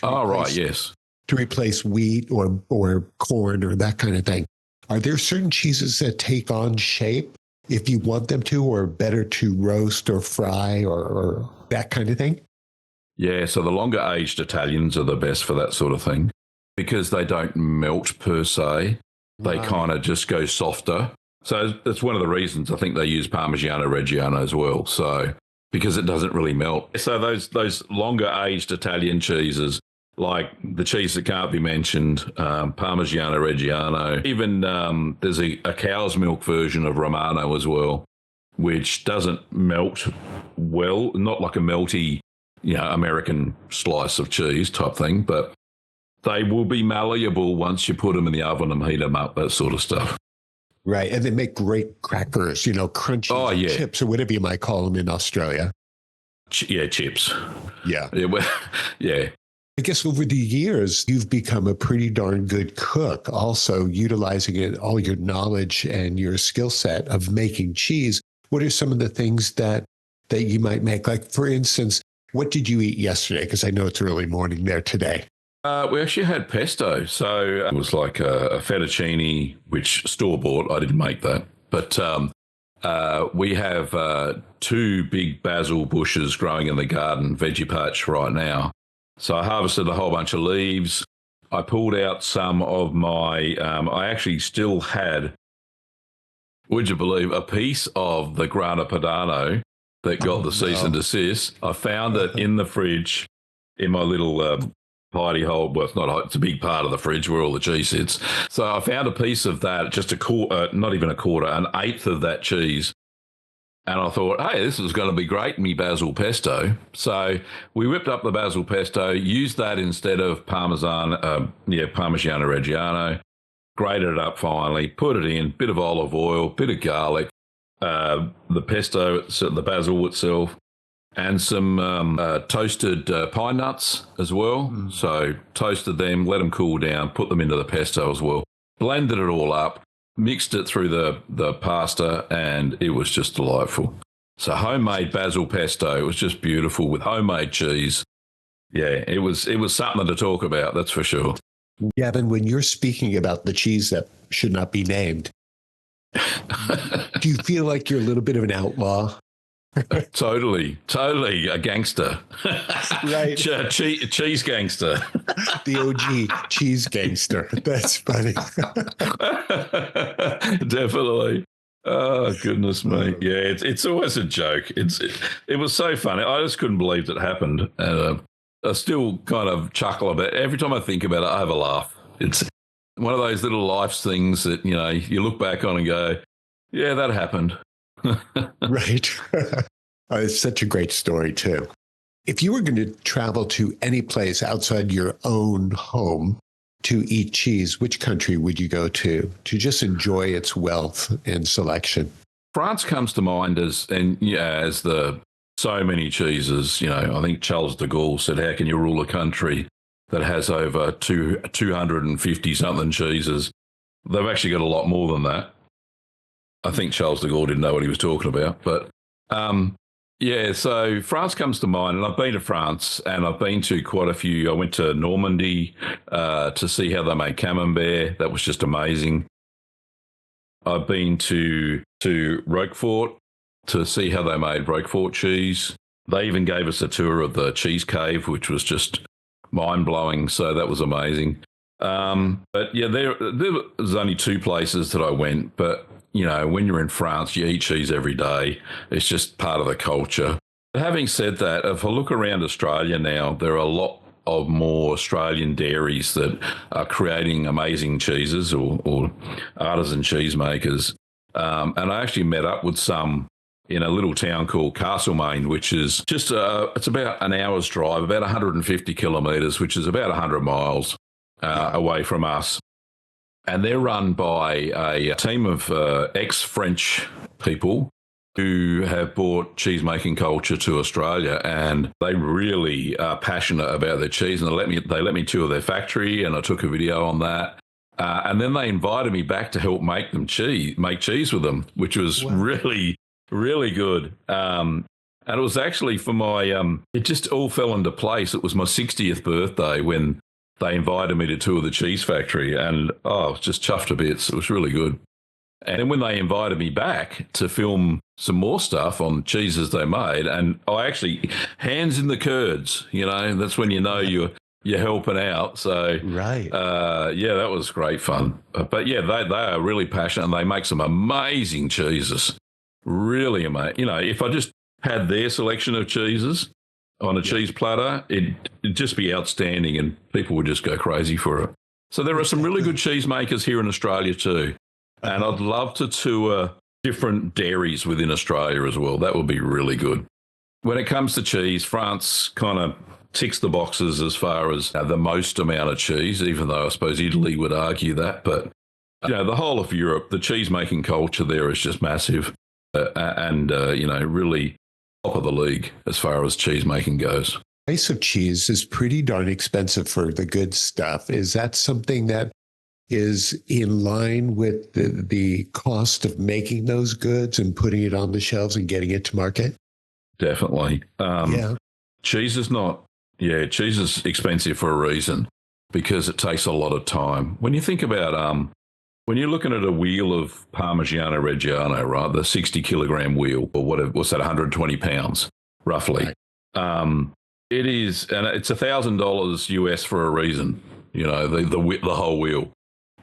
Speaker 1: Yes.
Speaker 2: To replace wheat or corn or that kind of thing. Are there certain cheeses that take on shape if you want them to, or better to roast or fry or that kind of thing?
Speaker 1: Yeah, so the longer aged Italians are the best for that sort of thing because they don't melt per se. They kind of just go softer. So that's one of the reasons I think they use Parmigiano Reggiano as well. So because it doesn't really melt. So those longer aged Italian cheeses, like the cheese that can't be mentioned, Parmigiano Reggiano, even there's a cow's milk version of Romano as well, which doesn't melt well, not like a melty, American slice of cheese type thing, but they will be malleable once you put them in the oven and heat them up, that sort of stuff.
Speaker 2: Right. And they make great crackers, crunchy chips or whatever you might call them in Australia.
Speaker 1: Chips.
Speaker 2: Yeah.
Speaker 1: Yeah.
Speaker 2: I guess over the years, you've become a pretty darn good cook, also utilizing all your knowledge and your skill set of making cheese. What are some of the things that you might make? Like, for instance, what did you eat yesterday? Because I know it's early morning there today.
Speaker 1: We actually had pesto. So it was like a fettuccine, which store-bought. I didn't make that. But we have 2 big basil bushes growing in the garden, veggie patch right now. So I harvested a whole bunch of leaves. I pulled out some of my, I actually still had, would you believe, a piece of the Grana Padano that got the cease and desist. I found it in the fridge in my little hidey hole. Well, it's not. It's a big part of the fridge where all the cheese sits. So I found a piece of that, just a quarter, not even a quarter, an eighth of that cheese. And I thought, hey, this is going to be great, me basil pesto. So we whipped up the basil pesto, used that instead of Parmigiano Reggiano, grated it up finally, put it in, bit of olive oil, bit of garlic, the pesto, the basil itself, and some toasted pine nuts as well. So toasted them, let them cool down, put them into the pesto as well. Blended it all up, mixed it through the pasta, and it was just delightful. So homemade basil pesto, it was just beautiful with homemade cheese. Yeah, it was something to talk about, that's for sure.
Speaker 2: Gavin, when you're speaking about the cheese that should not be named, do you feel like you're a little bit of an outlaw?
Speaker 1: Totally a gangster.
Speaker 2: Right.
Speaker 1: Cheese gangster.
Speaker 2: The OG cheese gangster. That's funny.
Speaker 1: Definitely. Oh, goodness me. Yeah, it's always a joke. It was so funny. I just couldn't believe it happened. I still kind of chuckle about it. Every time I think about it, I have a laugh. It's one of those little life's things that, you look back on and go, yeah, that happened.
Speaker 2: Right. It's such a great story, too. If you were going to travel to any place outside your own home to eat cheese, which country would you go to just enjoy its wealth and selection?
Speaker 1: France comes to mind as the so many cheeses. I think Charles de Gaulle said, how can you rule a country that has over 250 something cheeses? They've actually got a lot more than that. I think Charles de Gaulle didn't know what he was talking about. But so France comes to mind, and I've been to France, and I've been to quite a few. I went to Normandy to see how they make camembert. That was just amazing. I've been to Roquefort to see how they made Roquefort cheese. They even gave us a tour of the cheese cave, which was just mind-blowing, so that was amazing. But yeah, there was only two places that I went, but when you're in France, you eat cheese every day. It's just part of the culture. But having said that, if I look around Australia now, there are a lot of more Australian dairies that are creating amazing cheeses or artisan cheesemakers. And I actually met up with some in a little town called Castlemaine, which is just, it's about an hour's drive, about 150 kilometres, which is about 100 miles away from us. And they're run by a team of ex-French people who have brought cheese-making culture to Australia, and they really are passionate about their cheese. And they let me tour their factory, and I took a video on that. And then they invited me back to help make cheese with them, which was really, really good. And it was actually for my, it just all fell into place. It was my 60th birthday when they invited me to tour the cheese factory, and I was just chuffed to bits. It was really good. And then when they invited me back to film some more stuff on cheeses they made, and I actually, hands in the curds, that's when you're helping out. So,
Speaker 2: right.
Speaker 1: That was great fun. But yeah, they are really passionate, and they make some amazing cheeses. Really amazing. If I just had their selection of cheeses on a cheese platter, it'd just be outstanding, and people would just go crazy for it. So there are some really good cheesemakers here in Australia too. And I'd love to tour different dairies within Australia as well. That would be really good. When it comes to cheese, France kind of ticks the boxes as far as the most amount of cheese, even though I suppose Italy would argue that. But, the whole of Europe, the cheese-making culture there is just massive and really top of the league as far as cheese making goes.
Speaker 2: The price of cheese is pretty darn expensive for the good stuff. Is that something that is in line with the cost of making those goods and putting it on the shelves and getting it to market?
Speaker 1: Definitely. Cheese is not. Yeah, cheese is expensive for a reason, because it takes a lot of time. When you think about when you're looking at a wheel of Parmigiano Reggiano, right, the 60 kilogram wheel, or what's that, 120 pounds, roughly. Right. It is, and it's $1,000 US for a reason, the whole wheel,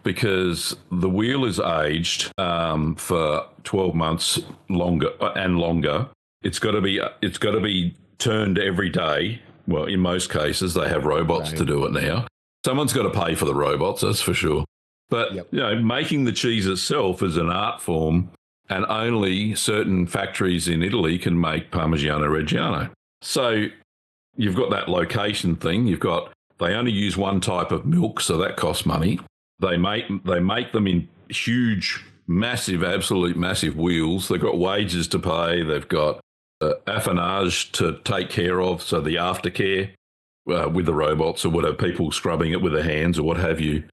Speaker 1: because the wheel is aged for 12 months longer and longer. It's got to be turned every day well, in most cases, they have robots to do it now. Someone's got to pay for the robots, that's for sure. But, making the cheese itself is an art form, and only certain factories in Italy can make Parmigiano Reggiano. So you've got that location thing. They only use one type of milk, so that costs money. They make them in huge, massive, absolute massive wheels. They've got wages to pay. They've got affinage to take care of, so the aftercare with the robots or whatever, people scrubbing it with their hands or what have you.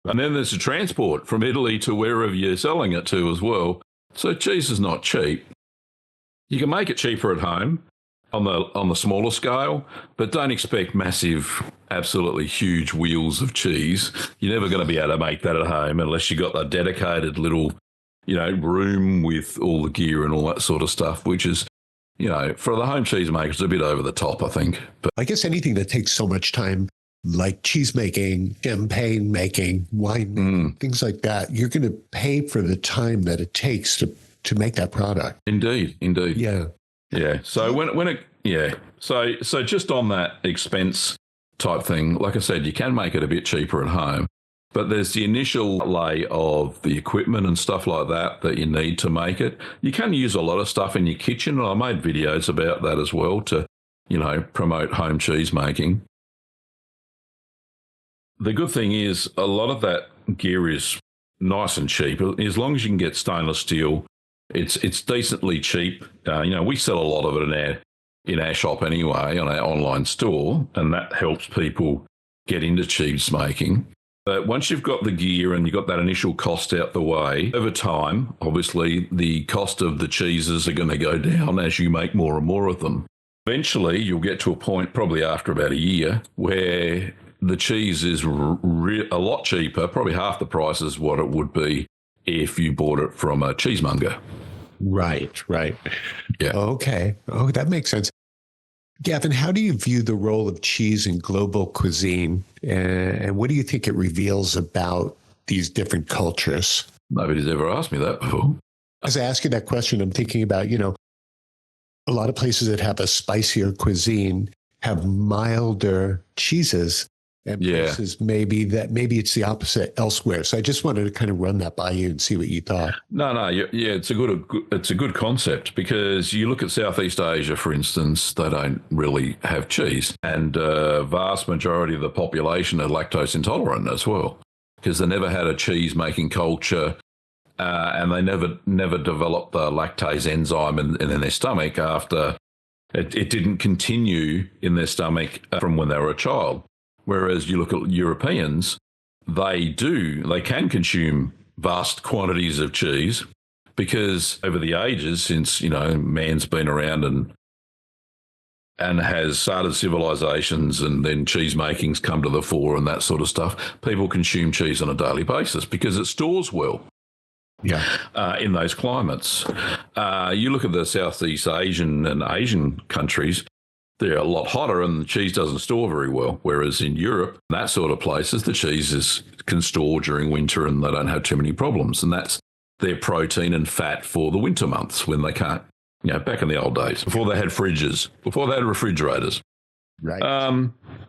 Speaker 1: And then there's the transport from Italy to wherever you're selling it to as well. So cheese is not cheap. You can make it cheaper at home on the smaller scale, but don't expect massive, absolutely huge wheels of cheese. You're never going to be able to make that at home unless you got a dedicated little, room with all the gear and all that sort of stuff, which is, for the home cheese makers, a bit over the top, I think. But
Speaker 2: I guess anything that takes so much time, like cheese making, champagne making, wine making, things like that, you're going to pay for the time that it takes to make that product.
Speaker 1: Indeed.
Speaker 2: Yeah.
Speaker 1: Yeah. So So just on that expense type thing, like I said, you can make it a bit cheaper at home, but there's the initial lay of the equipment and stuff like that you need to make it. You can use a lot of stuff in your kitchen, and I made videos about that as well to, promote home cheese making. The good thing is a lot of that gear is nice and cheap. As long as you can get stainless steel, it's decently cheap. We sell a lot of it in our shop anyway, on our online store, and that helps people get into cheese making. But once you've got the gear and you've got that initial cost out the way, over time, obviously, the cost of the cheeses are going to go down as you make more and more of them. Eventually, you'll get to a point, probably after about a year, where the cheese is a lot cheaper, probably half the price is what it would be if you bought it from a cheesemonger.
Speaker 2: Right.
Speaker 1: Yeah.
Speaker 2: Okay. Oh, that makes sense. Gavin, how do you view the role of cheese in global cuisine? And what do you think it reveals about these different cultures?
Speaker 1: Nobody's ever asked me that before.
Speaker 2: As I ask you that question, I'm thinking about, a lot of places that have a spicier cuisine have milder cheeses. And places maybe it's the opposite elsewhere. So I just wanted to kind of run that by you and see what you thought.
Speaker 1: No, it's a good concept, because you look at Southeast Asia, for instance, they don't really have cheese, and a vast majority of the population are lactose intolerant as well, because they never had a cheese making culture, and they never developed the lactase enzyme in their stomach after it didn't continue in their stomach from when they were a child. Whereas you look at Europeans, they can consume vast quantities of cheese, because over the ages, since, man's been around and has started civilizations, and then cheese making's come to the fore and that sort of stuff, people consume cheese on a daily basis because it stores well.
Speaker 2: Yeah.
Speaker 1: In those climates. You look at the Southeast Asian and Asian countries, they're a lot hotter and the cheese doesn't store very well. Whereas in Europe, that sort of places, the cheeses can store during winter and they don't have too many problems. And that's their protein and fat for the winter months when they can't, back in the old days, before they had fridges, before they had refrigerators.
Speaker 2: Right.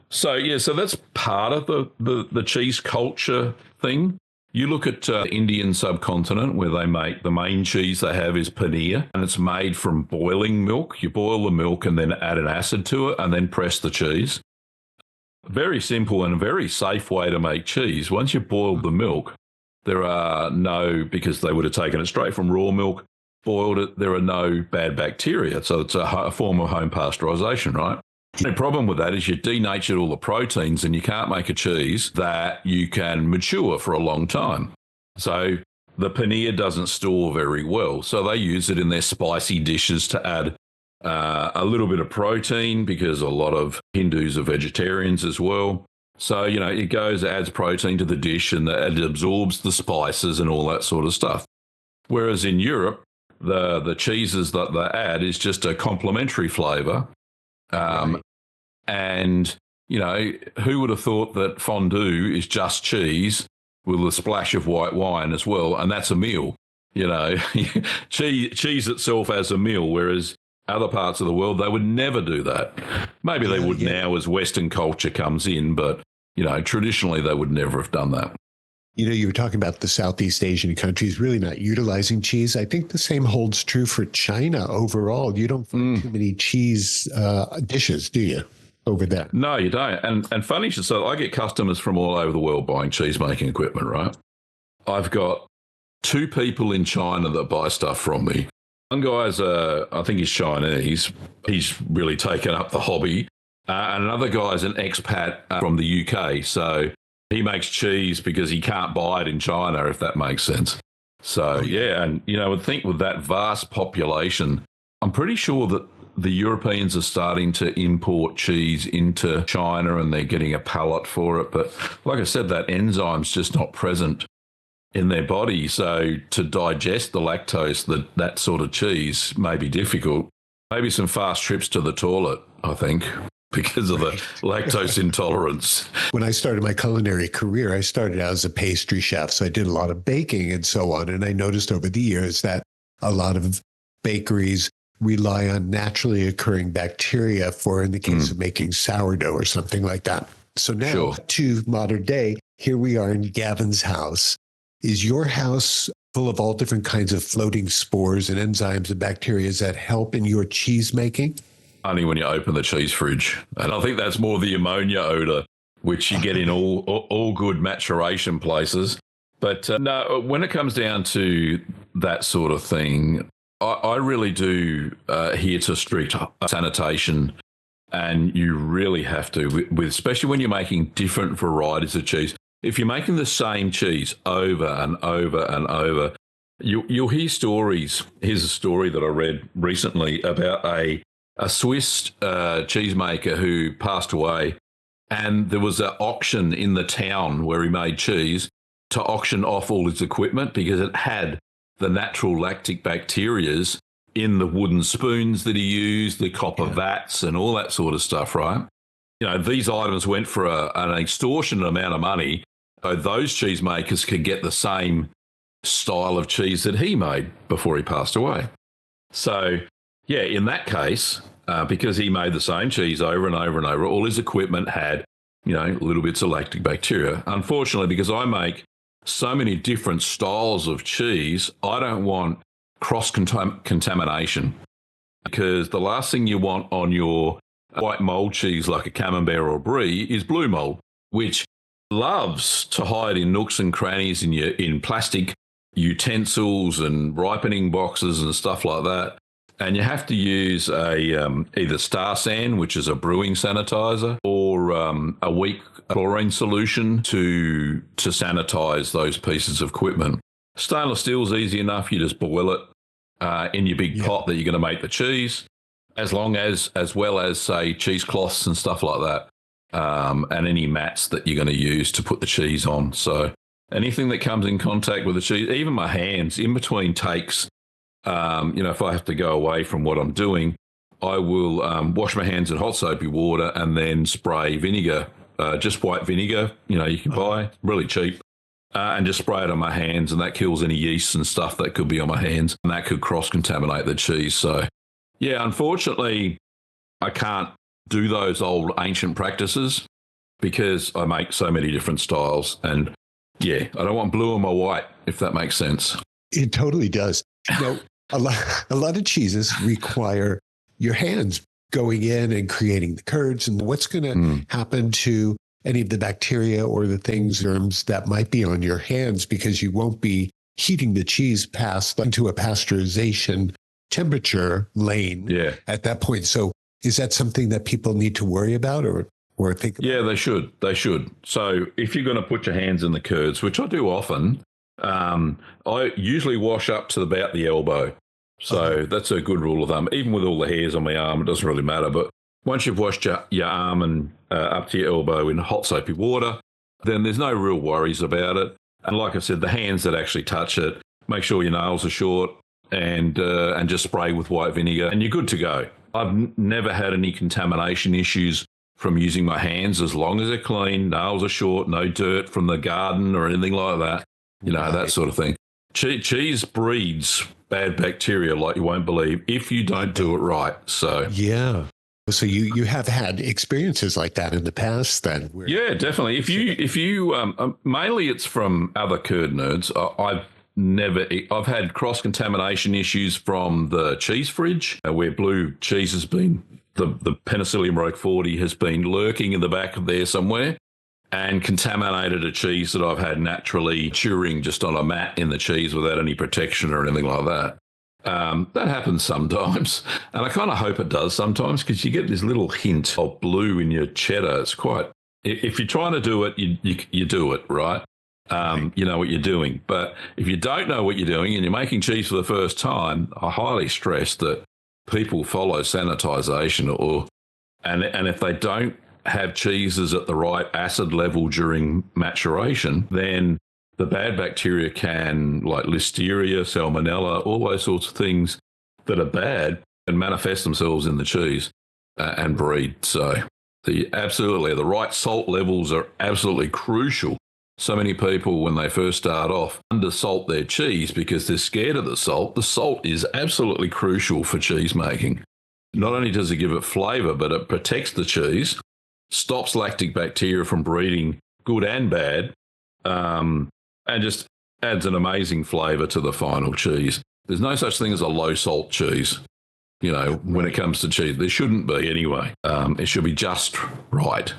Speaker 1: So that's part of the cheese culture thing. You look at the Indian subcontinent, where they make the main cheese they have is paneer, and it's made from boiling milk. You boil the milk and then add an acid to it and then press the cheese. Very simple and very safe way to make cheese. Once you've boiled the milk, because they would have taken it straight from raw milk, boiled it, there are no bad bacteria. So it's a form of home pasteurization, right? The problem with that is you denatured all the proteins, and you can't make a cheese that you can mature for a long time. So the paneer doesn't store very well. So they use it in their spicy dishes to add a little bit of protein, because a lot of Hindus are vegetarians as well. So, it adds protein to the dish, and it absorbs the spices and all that sort of stuff. Whereas in Europe, the cheeses that they add is just a complementary flavour.
Speaker 2: Right.
Speaker 1: And, who would have thought that fondue is just cheese with a splash of white wine as well, and that's a meal. Cheese itself as a meal, whereas other parts of the world, they would never do that. Maybe they would now as Western culture comes in, but, traditionally they would never have done that.
Speaker 2: You were talking about the Southeast Asian countries really not utilizing cheese. I think the same holds true for China overall. You don't find too many cheese dishes, do you, over there?
Speaker 1: No, you don't. And funny, so I get customers from all over the world buying cheese-making equipment, right? I've got 2 people in China that buy stuff from me. One guy's, I think he's Chinese. He's really taken up the hobby. And another guy's an expat from the UK. So he makes cheese because he can't buy it in China, if that makes sense. So, and, I would think with that vast population, I'm pretty sure that the Europeans are starting to import cheese into China and they're getting a palate for it. But like I said, that enzyme's just not present in their body. So to digest the lactose, that sort of cheese may be difficult. Maybe some fast trips to the toilet, I think, because of the lactose intolerance.
Speaker 2: When I started my culinary career, I started out as a pastry chef. So I did a lot of baking and so on. And I noticed over the years that a lot of bakeries rely on naturally occurring bacteria for, in the case of making sourdough or something like that. So now to modern day, here we are in Gavin's house. Is your house full of all different kinds of floating spores and enzymes and bacteria that help in your cheese making?
Speaker 1: Only when you open the cheese fridge. And I think that's more the ammonia odor, which you get in all good maturation places. But no, when it comes down to that sort of thing, I really do adhere to strict sanitation. And you really have to, especially when you're making different varieties of cheese. If you're making the same cheese over and over and over, you'll hear stories. Here's a story that I read recently about a Swiss cheesemaker who passed away, and there was an auction in the town where he made cheese to auction off all his equipment because it had the natural lactic bacterias in the wooden spoons that he used, the copper vats and all that sort of stuff, right? These items went for an extortionate amount of money. So those cheesemakers could get the same style of cheese that he made before he passed away. So, in that case, because he made the same cheese over and over and over, all his equipment had, little bits of lactic bacteria. Unfortunately, because I make so many different styles of cheese, I don't want cross-contamination, because the last thing you want on your white mold cheese like a camembert or brie is blue mold, which loves to hide in nooks and crannies in plastic utensils and ripening boxes and stuff like that. And you have to use either Star San, which is a brewing sanitizer, or a weak chlorine solution to sanitize those pieces of equipment. Stainless steel is easy enough. You just boil it in your big pot that you're going to make the cheese, as well as, say, cheesecloths and stuff like that. And any mats that you're going to use to put the cheese on. So anything that comes in contact with the cheese, even my hands in between takes, if I have to go away from what I'm doing, I will wash my hands in hot soapy water and then spray vinegar, just white vinegar, you can buy, really cheap, and just spray it on my hands, and that kills any yeast and stuff that could be on my hands, and that could cross-contaminate the cheese. So, unfortunately, I can't do those old ancient practices because I make so many different styles. And I don't want blue on my white, if that makes sense.
Speaker 2: It totally does. A lot of cheeses require your hands going in and creating the curds. And what's going to happen to any of the bacteria or the germs that might be on your hands, because you won't be heating the cheese past into a pasteurization temperature lane at that point. So is that something that people need to worry about or think about?
Speaker 1: Yeah, they should. They should. So if you're going to put your hands in the curds, which I do often, I usually wash up to about the elbow. So that's a good rule of thumb. Even with all the hairs on my arm, it doesn't really matter. But once you've washed your arm and up to your elbow in hot soapy water, then there's no real worries about it. And like I said, the hands that actually touch it, make sure your nails are short and just spray with white vinegar and you're good to go. I've never had any contamination issues from using my hands as long as they're clean, nails are short, no dirt from the garden or anything like that, that sort of thing. Cheese breeds bad bacteria like you won't believe if you don't do it right. So
Speaker 2: Yeah. So you have had experiences like that in the past then?
Speaker 1: yeah, definitely. If you mainly it's from other curd nerds. I've had cross contamination issues from the cheese fridge where blue cheese has been the Penicillium roqueforti has been lurking in the back of there somewhere and contaminated a cheese that I've had naturally curing just on a mat in the cheese without any protection or anything like that. That happens sometimes, and I kind of hope it does sometimes because you get this little hint of blue in your cheddar. It's quite. If you're trying to do it, you do it right. You know what you're doing. But if you don't know what you're doing and you're making cheese for the first time, I highly stress that people follow sanitization and if they don't have cheeses at the right acid level during maturation, then the bad bacteria can, like listeria, salmonella, all those sorts of things that are bad and manifest themselves in the cheese and breed. So the right salt levels are absolutely crucial. So many people, when they first start off, undersalt their cheese because they're scared of the salt. The salt is absolutely crucial for cheese making. Not only does it give it flavour, but it protects the cheese, stops lactic bacteria from breeding good and bad, and just adds an amazing flavour to the final cheese. There's no such thing as a low-salt cheese, when it comes to cheese. There shouldn't be anyway. It should be just right.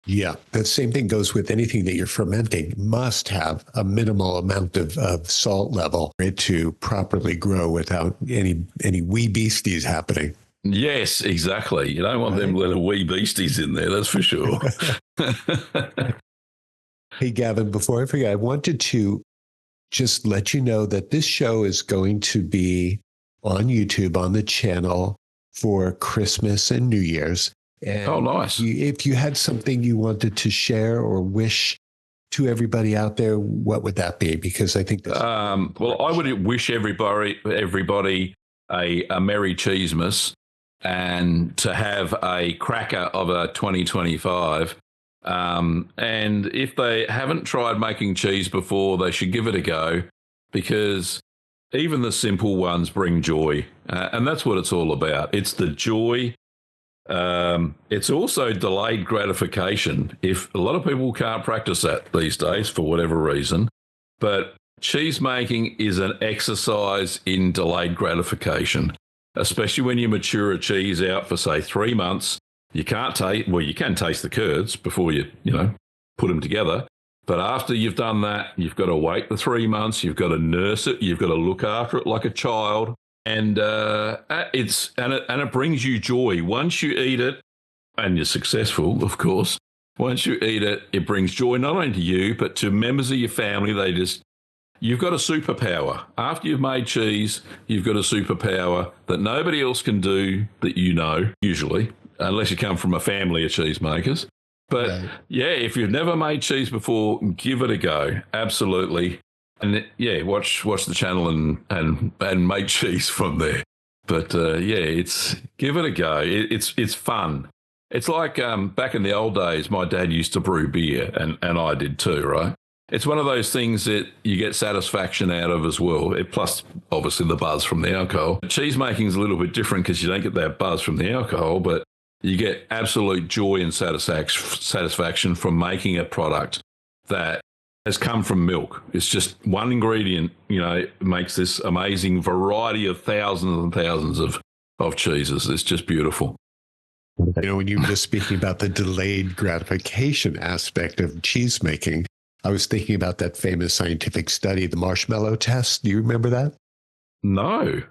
Speaker 2: Yeah, the same thing goes with anything that you're fermenting. Must have a minimal amount of salt level for it to properly grow without any wee beasties happening.
Speaker 1: Yes, exactly. You don't want them little wee beasties in there, that's for sure.
Speaker 2: Hey, Gavin, before I forget, I wanted to just let you know that this show is going to be on YouTube on the channel for Christmas and New Year's. And
Speaker 1: oh, nice.
Speaker 2: If you had something you wanted to share or wish to everybody out there, what would that be? Because I think that's
Speaker 1: well, I would wish everybody a Merry Cheesemas and to have a cracker of a 2025. And if they haven't tried making cheese before, they should give it a go because even the simple ones bring joy. And that's what it's all about. It's the joy. It's also delayed gratification. If a lot of people can't practice that these days for whatever reason, but cheese making is an exercise in delayed gratification, especially when you mature a cheese out for say 3 months. You can't taste, well, you can taste the curds before you put them together. But after you've done that, you've got to wait the 3 months. You've got to nurse it. You've got to look after it like a child. And it brings you joy. Once you eat it, and you're successful, of course, once you eat it, it brings joy not only to you, but to members of your family. You've got a superpower. After you've made cheese, you've got a superpower that nobody else can do that usually, unless you come from a family of cheesemakers. But yeah, if you've never made cheese before, give it a go. Absolutely. And watch the channel and make cheese from there. But give it a go. It's fun. It's like back in the old days, my dad used to brew beer, and I did too, right? It's one of those things that you get satisfaction out of as well. Plus, obviously, the buzz from the alcohol. Cheese making is a little bit different because you don't get that buzz from the alcohol, but you get absolute joy and satisfaction from making a product that has come from milk. It's just one ingredient, makes this amazing variety of thousands and thousands of cheeses. It's just beautiful.
Speaker 2: When you were just speaking about the delayed gratification aspect of cheese making, I was thinking about that famous scientific study, the marshmallow test. Do you remember that?
Speaker 1: No.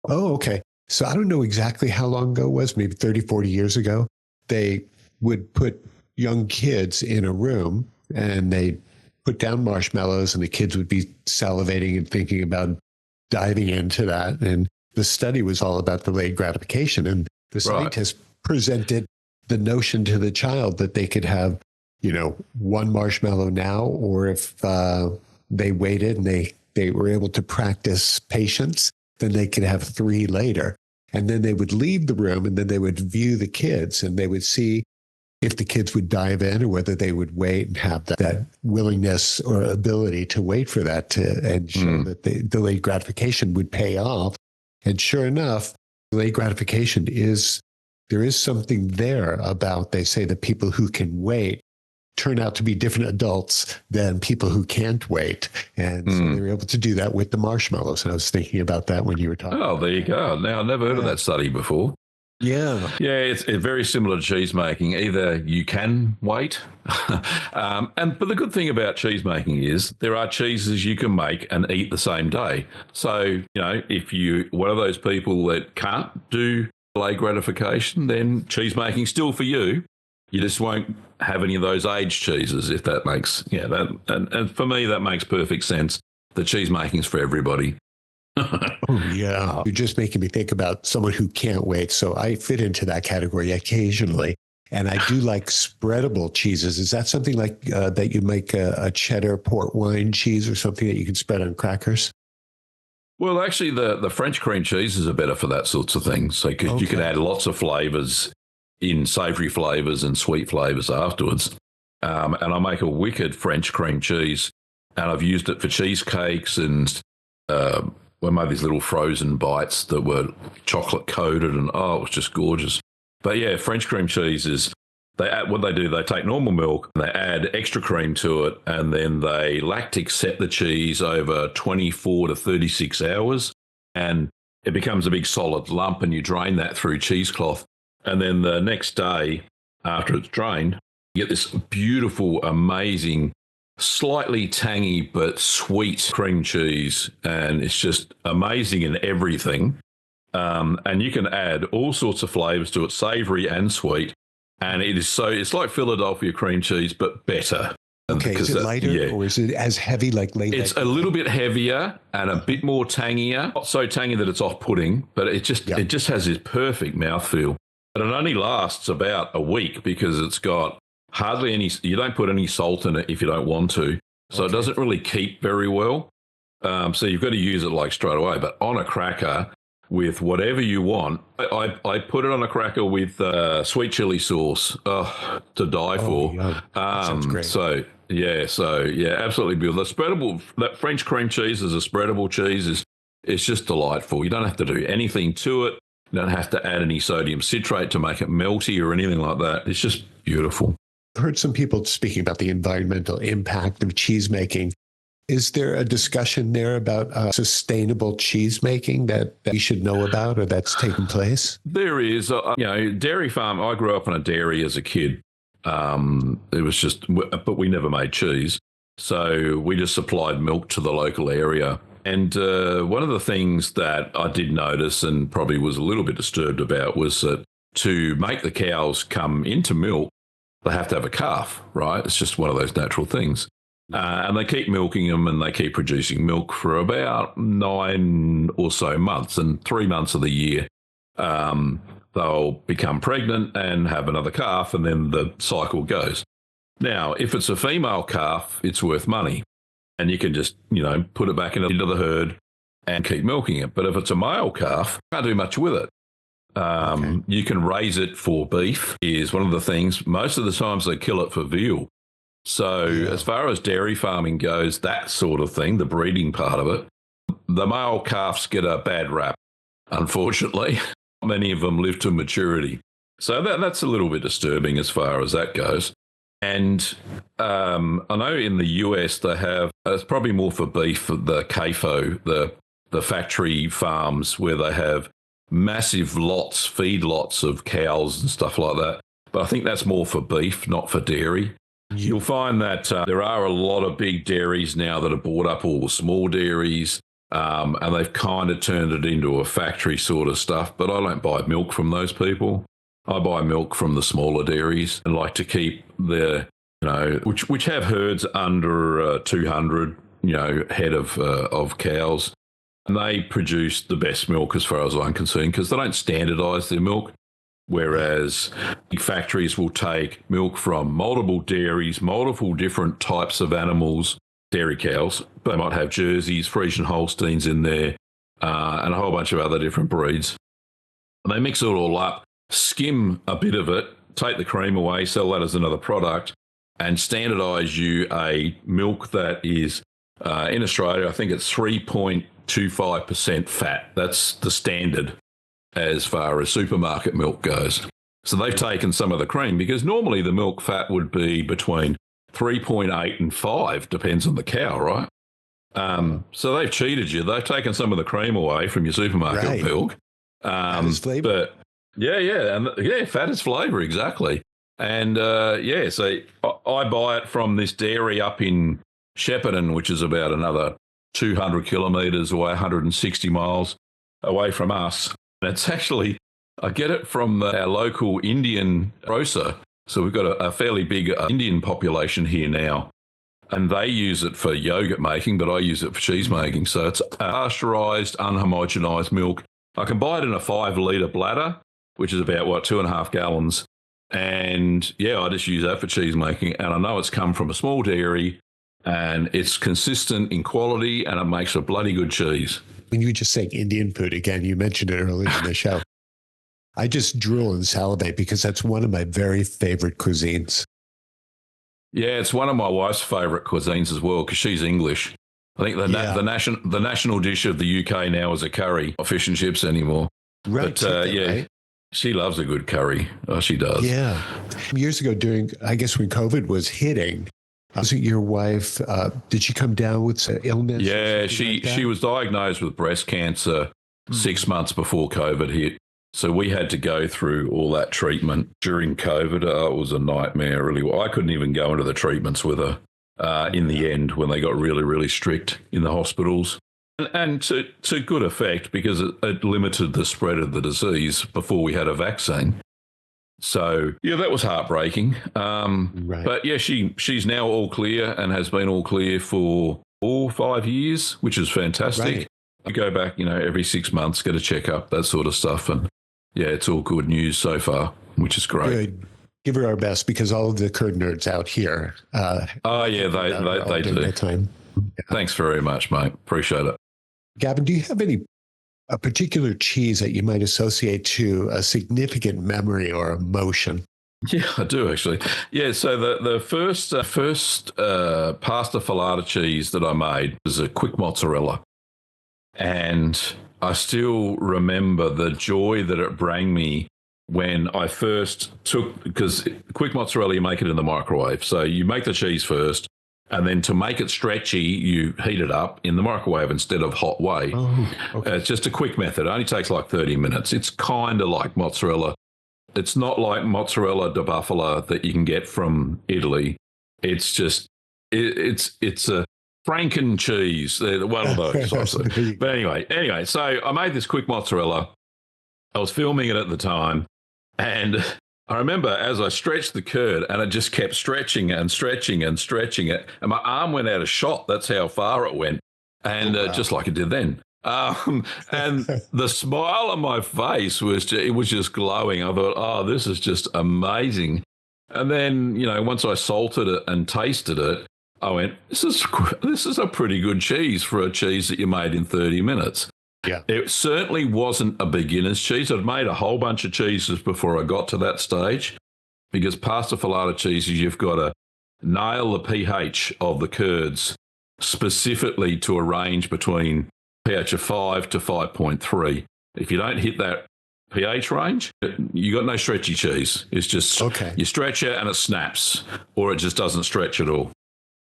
Speaker 2: Oh, okay. So I don't know exactly how long ago it was, maybe 30, 40 years ago. They would put young kids in a room and they put down marshmallows and the kids would be salivating and thinking about diving into that. And the study was all about delayed gratification. And the scientists presented the notion to the child that they could have, one marshmallow now, or if they waited and they were able to practice patience, then they could have 3 later. And then they would leave the room and then they would view the kids and they would see if the kids would dive in or whether they would wait and have that willingness or ability to wait for that and show that the delayed gratification would pay off. And sure enough, delayed gratification there is something there about, they say, that people who can wait turn out to be different adults than people who can't wait. And so they were able to do that with the marshmallows. And I was thinking about that when you were talking.
Speaker 1: Oh, there you go. Now, I've never heard of that study before.
Speaker 2: Yeah.
Speaker 1: Yeah, it's very similar to cheese making. Either you can wait, but the good thing about cheese making is there are cheeses you can make and eat the same day. So, if you're one of those people that can't do delayed gratification, then cheese making's still for you. You just won't have any of those aged cheeses, if that makes, and for me, that makes perfect sense. The cheese making's for everybody.
Speaker 2: Oh, yeah. You're just making me think about someone who can't wait. So I fit into that category occasionally. And I do like spreadable cheeses. Is that something like that you make a cheddar port wine cheese or something that you can spread on crackers?
Speaker 1: Well, actually, the French cream cheeses are better for that sorts of things. So you can add lots of flavors in savoury flavours and sweet flavours afterwards. And I make a wicked French cream cheese. And I've used it for cheesecakes and we made these little frozen bites that were chocolate coated, and it was just gorgeous. But yeah, French cream cheese is, they take normal milk, and they add extra cream to it, and then they lactic set the cheese over 24 to 36 hours, and it becomes a big solid lump, and you drain that through cheesecloth. And then the next day, after it's drained, you get this beautiful, amazing, slightly tangy but sweet cream cheese, and it's just amazing in everything. And you can add all sorts of flavors to it, savory and sweet. And it's like Philadelphia cream cheese, but better.
Speaker 2: Okay, is it lighter or is it as heavy like late?
Speaker 1: It's a little bit heavier and a bit more tangier. Not so tangy that it's off-putting, but it just has this perfect mouthfeel. But it only lasts about a week because it's got hardly any, you don't put any salt in it if you don't want to. So It doesn't really keep very well. So you've got to use it like straight away. But on a cracker with whatever you want, I put it on a cracker with sweet chili sauce to die for.
Speaker 2: Yeah. That sounds great.
Speaker 1: So absolutely beautiful. That French cream cheese is a spreadable cheese. It's just delightful. You don't have to do anything to it. You don't have to add any sodium citrate to make it melty or anything like that. It's just beautiful.
Speaker 2: I've heard some people speaking about the environmental impact of cheese making. Is there a discussion there about sustainable cheese making that we should know about or that's taken place?
Speaker 1: There is. Dairy farm. I grew up on a dairy as a kid. It was but we never made cheese. So we just supplied milk to the local area. And one of the things that I did notice and probably was a little bit disturbed about was that to make the cows come into milk, they have to have a calf, right? It's just one of those natural things. And they keep milking them and they keep producing milk for about 9 or so months. And 3 months of the year, they'll become pregnant and have another calf, and then the cycle goes. Now, if it's a female calf, it's worth money. And you can just, put it back into the herd and keep milking it. But if it's a male calf, you can't do much with it. You can raise it for beef is one of the things. Most of the times they kill it for veal. So as far as dairy farming goes, that sort of thing, the breeding part of it, the male calves get a bad rap, unfortunately. Many of them live to maturity. So that's a little bit disturbing as far as that goes. And I know in the US they have, it's probably more for beef, the CAFO, the factory farms where they have massive feedlots of cows and stuff like that. But I think that's more for beef, not for dairy. You'll find that there are a lot of big dairies now that have bought up all the small dairies, and they've kind of turned it into a factory sort of stuff. But I don't buy milk from those people. I buy milk from the smaller dairies and like to keep which have herds under 200, head of cows. And they produce the best milk as far as I'm concerned because they don't standardise their milk. Whereas big factories will take milk from multiple dairies, multiple different types of animals, dairy cows. They might have Jerseys, Friesian Holsteins in there, and a whole bunch of other different breeds. And they mix it all up, skim a bit of it take the cream away, sell that as another product, and standardise you a milk that is, in Australia, I think it's 3.25% fat. That's the standard as far as supermarket milk goes. So they've taken some of the cream, because normally the milk fat would be between 3.8 and 5, depends on the cow, right? So they've cheated you. They've taken some of the cream away from your supermarket milk.
Speaker 2: Fat is flavor.
Speaker 1: But fat is flavour, exactly. And so I buy it from this dairy up in Shepparton, which is about another 200 kilometres away, 160 miles away from us. And it's actually, I get it from our local Indian grocer. So we've got a fairly big Indian population here now. And they use it for yogurt making, but I use it for cheese making. So it's pasteurised, unhomogenised milk. I can buy it in a 5-litre bladder, which is about, 2.5 gallons. And, I just use that for cheese making. And I know it's come from a small dairy, and it's consistent in quality, and it makes a bloody good cheese.
Speaker 2: When you were just saying Indian food again, you mentioned it earlier in the show. I just drool and salivate because that's one of my very favorite cuisines.
Speaker 1: Yeah, it's one of my wife's favourite cuisines as well, because she's English. I think the national dish of the UK now is a curry, not fish and chips anymore.
Speaker 2: Right.
Speaker 1: But right? She loves a good curry. Oh, she does.
Speaker 2: Yeah. Years ago, when COVID was hitting, wasn't your wife, did she come down with illness?
Speaker 1: Yeah, she was diagnosed with breast cancer 6 months before COVID hit. So we had to go through all that treatment during COVID. It was a nightmare, really. Well, I couldn't even go into the treatments with her in the end when they got really, really strict in the hospitals. And to good effect, because it limited the spread of the disease before we had a vaccine. So, that was heartbreaking.
Speaker 2: Right.
Speaker 1: But, she's now all clear and has been all clear for 5 years, which is fantastic.
Speaker 2: Right.
Speaker 1: I go back, every 6 months, get a checkup, that sort of stuff. And, it's all good news so far, which is great.
Speaker 2: Good. Give her our best, because all of the curd nerds out here.
Speaker 1: They do.
Speaker 2: Time. Yeah.
Speaker 1: Thanks very much, mate. Appreciate it.
Speaker 2: Gavin, do you have a particular cheese that you might associate to a significant memory or emotion?
Speaker 1: Yeah, I do actually. Yeah, so the first pasta filata cheese that I made was a quick mozzarella. And I still remember the joy that it brought me when I first because quick mozzarella, you make it in the microwave. So you make the cheese first, and then to make it stretchy, you heat it up in the microwave instead of hot way.
Speaker 2: Oh, okay.
Speaker 1: It's just a quick method. It only takes like 30 minutes. It's kind of like mozzarella. It's not like mozzarella di bufala that you can get from Italy. It's just, it's a Franken cheese, one of those. But anyway, so I made this quick mozzarella. I was filming it at the time, and I remember as I stretched the curd, and it just kept stretching and stretching and stretching it, and my arm went out of shot. That's how far it went, and just like it did then. And the smile on my face was just glowing. I thought, oh, this is just amazing. And then, once I salted it and tasted it, I went, this is a pretty good cheese for a cheese that you made in 30 minutes.
Speaker 2: Yeah.
Speaker 1: It certainly wasn't a beginner's cheese. I'd made a whole bunch of cheeses before I got to that stage, because pasta filata cheeses, you've got to nail the pH of the curds specifically to a range between pH of 5 to 5.3. If you don't hit that pH range, you got no stretchy cheese. It's just you stretch it and it snaps, or it just doesn't stretch at all.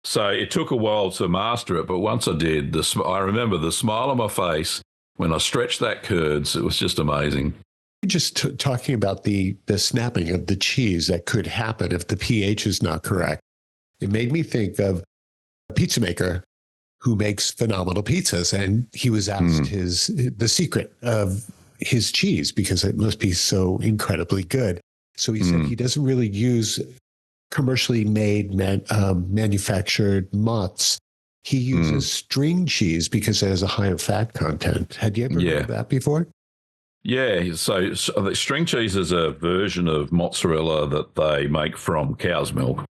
Speaker 1: So it took a while to master it, but once I did, I remember the smile on my face when I stretched that curds. It was just amazing.
Speaker 2: Just talking about the snapping of the cheese that could happen if the pH is not correct. It made me think of a pizza maker who makes phenomenal pizzas, and he was asked the secret of his cheese because it must be so incredibly good. So he said he doesn't really use commercially made manufactured mozz. He uses string cheese because it has a higher fat content. Had you ever heard of that before?
Speaker 1: Yeah, so the string cheese is a version of mozzarella that they make from cow's milk.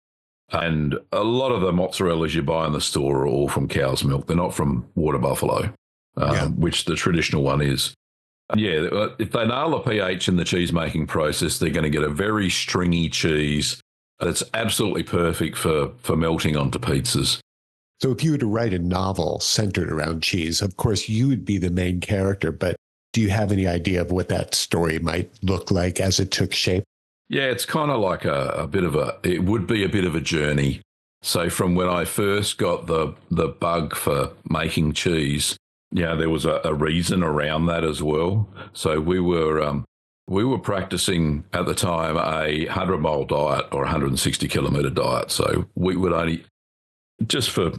Speaker 1: And a lot of the mozzarellas you buy in the store are all from cow's milk. They're not from water buffalo, which the traditional one is. Yeah, if they nail the pH in the cheese making process, they're going to get a very stringy cheese that's absolutely perfect for melting onto pizzas.
Speaker 2: So if you were to write a novel centered around cheese, of course, you would be the main character, but do you have any idea of what that story might look like as it took shape?
Speaker 1: Yeah, it's kind of like it would be a bit of a journey. So from when I first got the bug for making cheese, there was a reason around that as well. So we were practicing at the time a 100-mile diet or 160-kilometre diet. So we would only, just for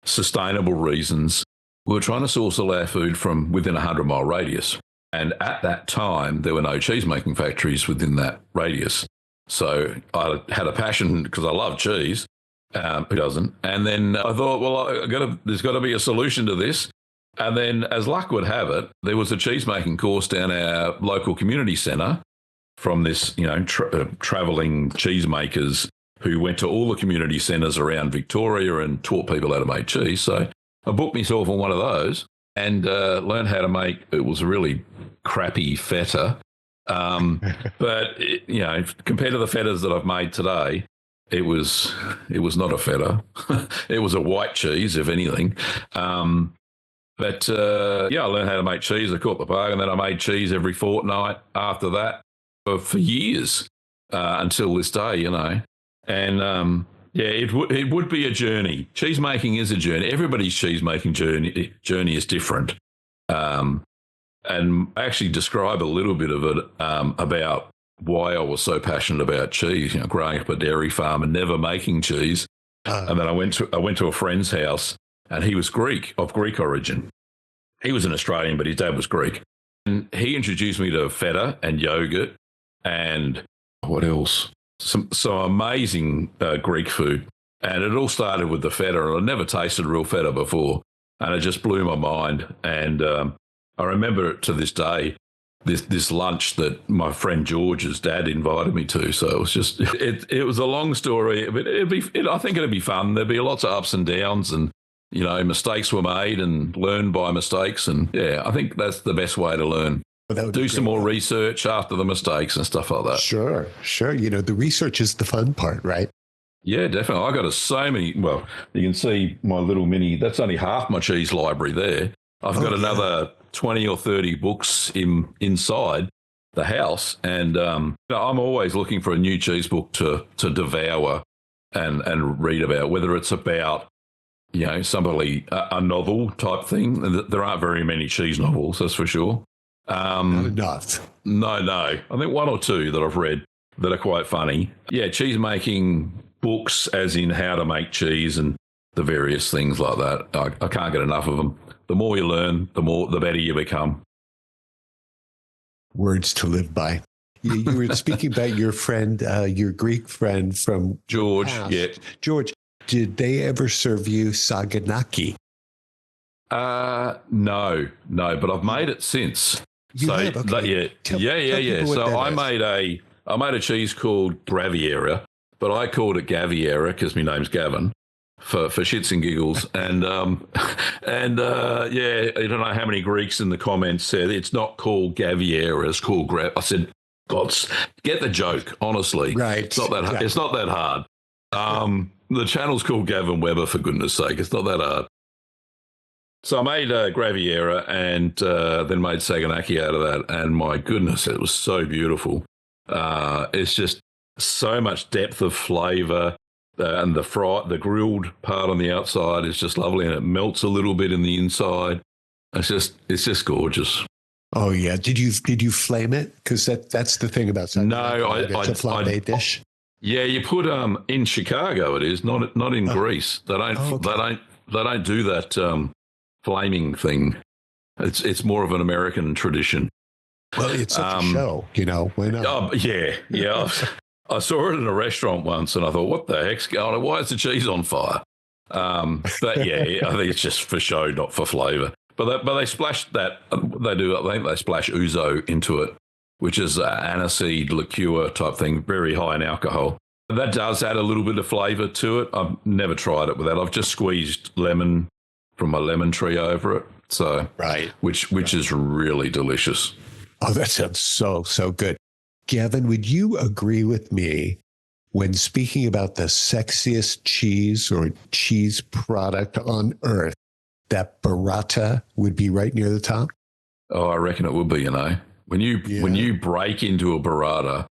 Speaker 1: sustainable reasons, we were trying to source all our food from within a 100-mile radius. And at that time, there were no cheese-making factories within that radius. So I had a passion because I love cheese. Who doesn't? And then I thought, well, there's got to be a solution to this. And then, as luck would have it, there was a cheese-making course down our local community centre from this, travelling cheesemakers who went to all the community centres around Victoria and taught people how to make cheese. So I booked myself on one of those and learned how to make, it was a really crappy feta. But, compared to the fetas that I've made today, it was not a feta. It was a white cheese, if anything. But I learned how to make cheese. I caught the bug, and then I made cheese every fortnight after that for years until this day, And it would be a journey. Cheese making is a journey. Everybody's cheese making journey is different. And I actually describe a little bit of it about why I was so passionate about cheese. Growing up a dairy farm and never making cheese, and then I went to a friend's house. And he was of Greek origin. He was an Australian, but his dad was Greek. And he introduced me to feta and yogurt and what else? Some amazing Greek food. And it all started with the feta. And I'd never tasted real feta before. And it just blew my mind. And I remember it to this day, this lunch that my friend George's dad invited me to. So it was just, it was a long story. But I think it'd be fun. There'd be lots of ups and downs and, mistakes were made and learned by mistakes. And I think that's the best way to learn. Do some more research after the mistakes and stuff like that.
Speaker 2: Sure. The research is the fun part, right?
Speaker 1: Yeah, definitely. I got so many. Well, you can see my little mini, that's only half my cheese library there. I've got another 20 or 30 books inside the house. And I'm always looking for a new cheese book to devour and read about, whether it's about somebody, a novel type thing. There aren't very many cheese novels, that's for sure.
Speaker 2: Not enough.
Speaker 1: No. I think one or two that I've read that are quite funny. Yeah, cheese making books, as in how to make cheese and the various things like that. I can't get enough of them. The more you learn, the better you become.
Speaker 2: Words to live by. You were speaking about your friend, your Greek friend from
Speaker 1: George. Yeah,
Speaker 2: George. Did they ever serve you saganaki?
Speaker 1: No, but I've made it since.
Speaker 2: You have? Okay.
Speaker 1: Tell So I made a cheese called Graviera, but I called it Gaviera because my name's Gavin for shits and giggles. And I don't know how many Greeks in the comments said it's not called Gaviera, it's called I said, God, get the joke. Honestly,
Speaker 2: right?
Speaker 1: It's not that hard. It's not that hard. The channel's called Gavin Webber, for goodness sake. It's not that hard. So I made Graviera and then made Saganaki out of that. And my goodness, it was so beautiful. It's just so much depth of flavour. And the grilled part on the outside is just lovely. And it melts a little bit in the inside. It's just gorgeous.
Speaker 2: Oh, yeah. Did you flame it? Because that's the thing about Saganaki.
Speaker 1: No,
Speaker 2: it's a flambé dish.
Speaker 1: Yeah, you put in Chicago. It is not in Greece. They don't do that flaming thing. It's more of an American tradition.
Speaker 2: Well, it's such a show, Why not?
Speaker 1: Oh, yeah. I saw it in a restaurant once, and I thought, "What the heck's going on? Why is the cheese on fire?" But yeah, I think it's just for show, not for flavour. But they splash that. They do. I think they splash ouzo into it, which is aniseed liqueur type thing, very high in alcohol. That does add a little bit of flavour to it. I've never tried it with that. I've just squeezed lemon from my lemon tree over it. So
Speaker 2: right,
Speaker 1: which is really delicious.
Speaker 2: Oh, that sounds so good. Gavin, would you agree with me when speaking about the sexiest cheese or cheese product on earth, that burrata would be right near the top?
Speaker 1: Oh, I reckon it would be, When you break into a burrata,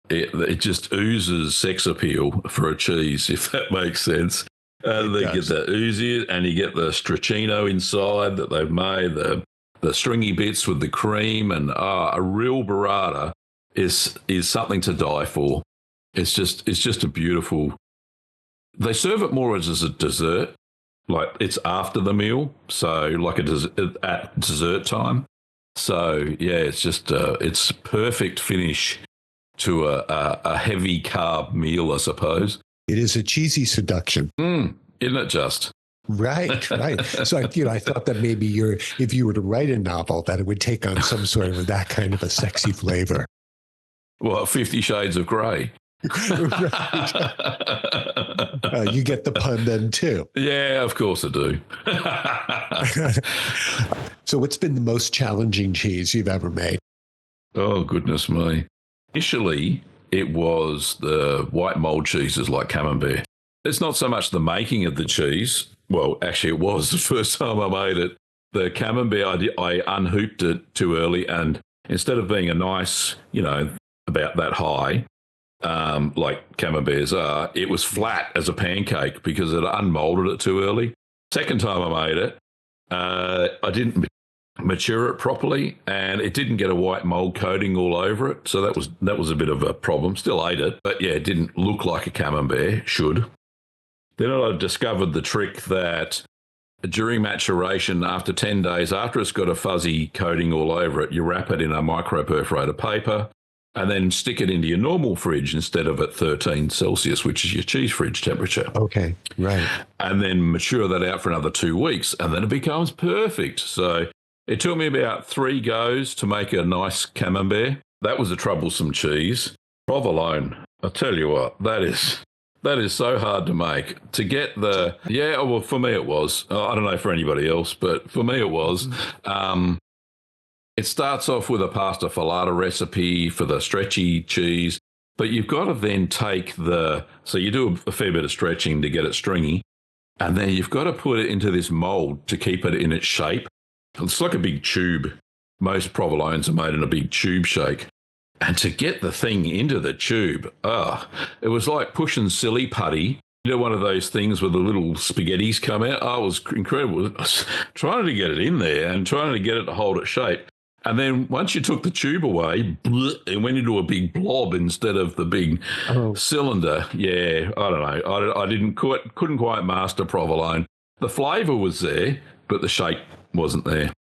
Speaker 1: it just oozes sex appeal for a cheese, if that makes sense. They get the oozy, and you get the stracchino inside that they've made, the stringy bits with the cream, and a real burrata is something to die for. It's just a beautiful. They serve it more as a dessert, like it's after the meal, so like at dessert time. So yeah, it's just it's perfect finish to a heavy carb meal, I suppose.
Speaker 2: It is a cheesy seduction.
Speaker 1: Isn't it just?
Speaker 2: Right. So I thought that maybe if you were to write a novel, that it would take on some sort of that kind of a sexy flavor.
Speaker 1: Well, 50 Shades of Grey.
Speaker 2: Right. You get the pun then too.
Speaker 1: Yeah, of course I do.
Speaker 2: So what's been the most challenging cheese you've ever made?
Speaker 1: Oh, goodness me. Initially, it was the white mold cheeses like Camembert. It's not so much the making of the cheese. Well, actually, it was the first time I made it. The Camembert, I unhooped it too early, and instead of being a nice, about that high, like Camemberts are, it was flat as a pancake because it unmolded it too early. Second time I made it, I didn't mature it properly, and it didn't get a white mold coating all over it. So that was a bit of a problem. Still ate it, but yeah, it didn't look like a Camembert should. Then I discovered the trick that during maturation, after 10 days, after it's got a fuzzy coating all over it, you wrap it in a micro-perforated paper and then stick it into your normal fridge instead of at 13 Celsius, which is your cheese fridge temperature.
Speaker 2: Okay, right.
Speaker 1: And then mature that out for another 2 weeks, and then it becomes perfect. So it took me about 3 goes to make a nice Camembert. That was a troublesome cheese. Provolone, I'll tell you what, that is so hard to make. To get well, for me it was. I don't know for anybody else, but for me it was. It starts off with a pasta filata recipe for the stretchy cheese, but you've got to then take so you do a fair bit of stretching to get it stringy, and then you've got to put it into this mold to keep it in its shape. It's like a big tube. Most provolones are made in a big tube shake. And to get the thing into the tube, it was like pushing silly putty. One of those things where the little spaghettis come out. Oh, it was incredible. I was trying to get it in there and trying to get it to hold its shape. And then once you took the tube away, it went into a big blob instead of the big cylinder. Yeah, I don't know. I couldn't quite master provolone. The flavour was there, but the shape wasn't there.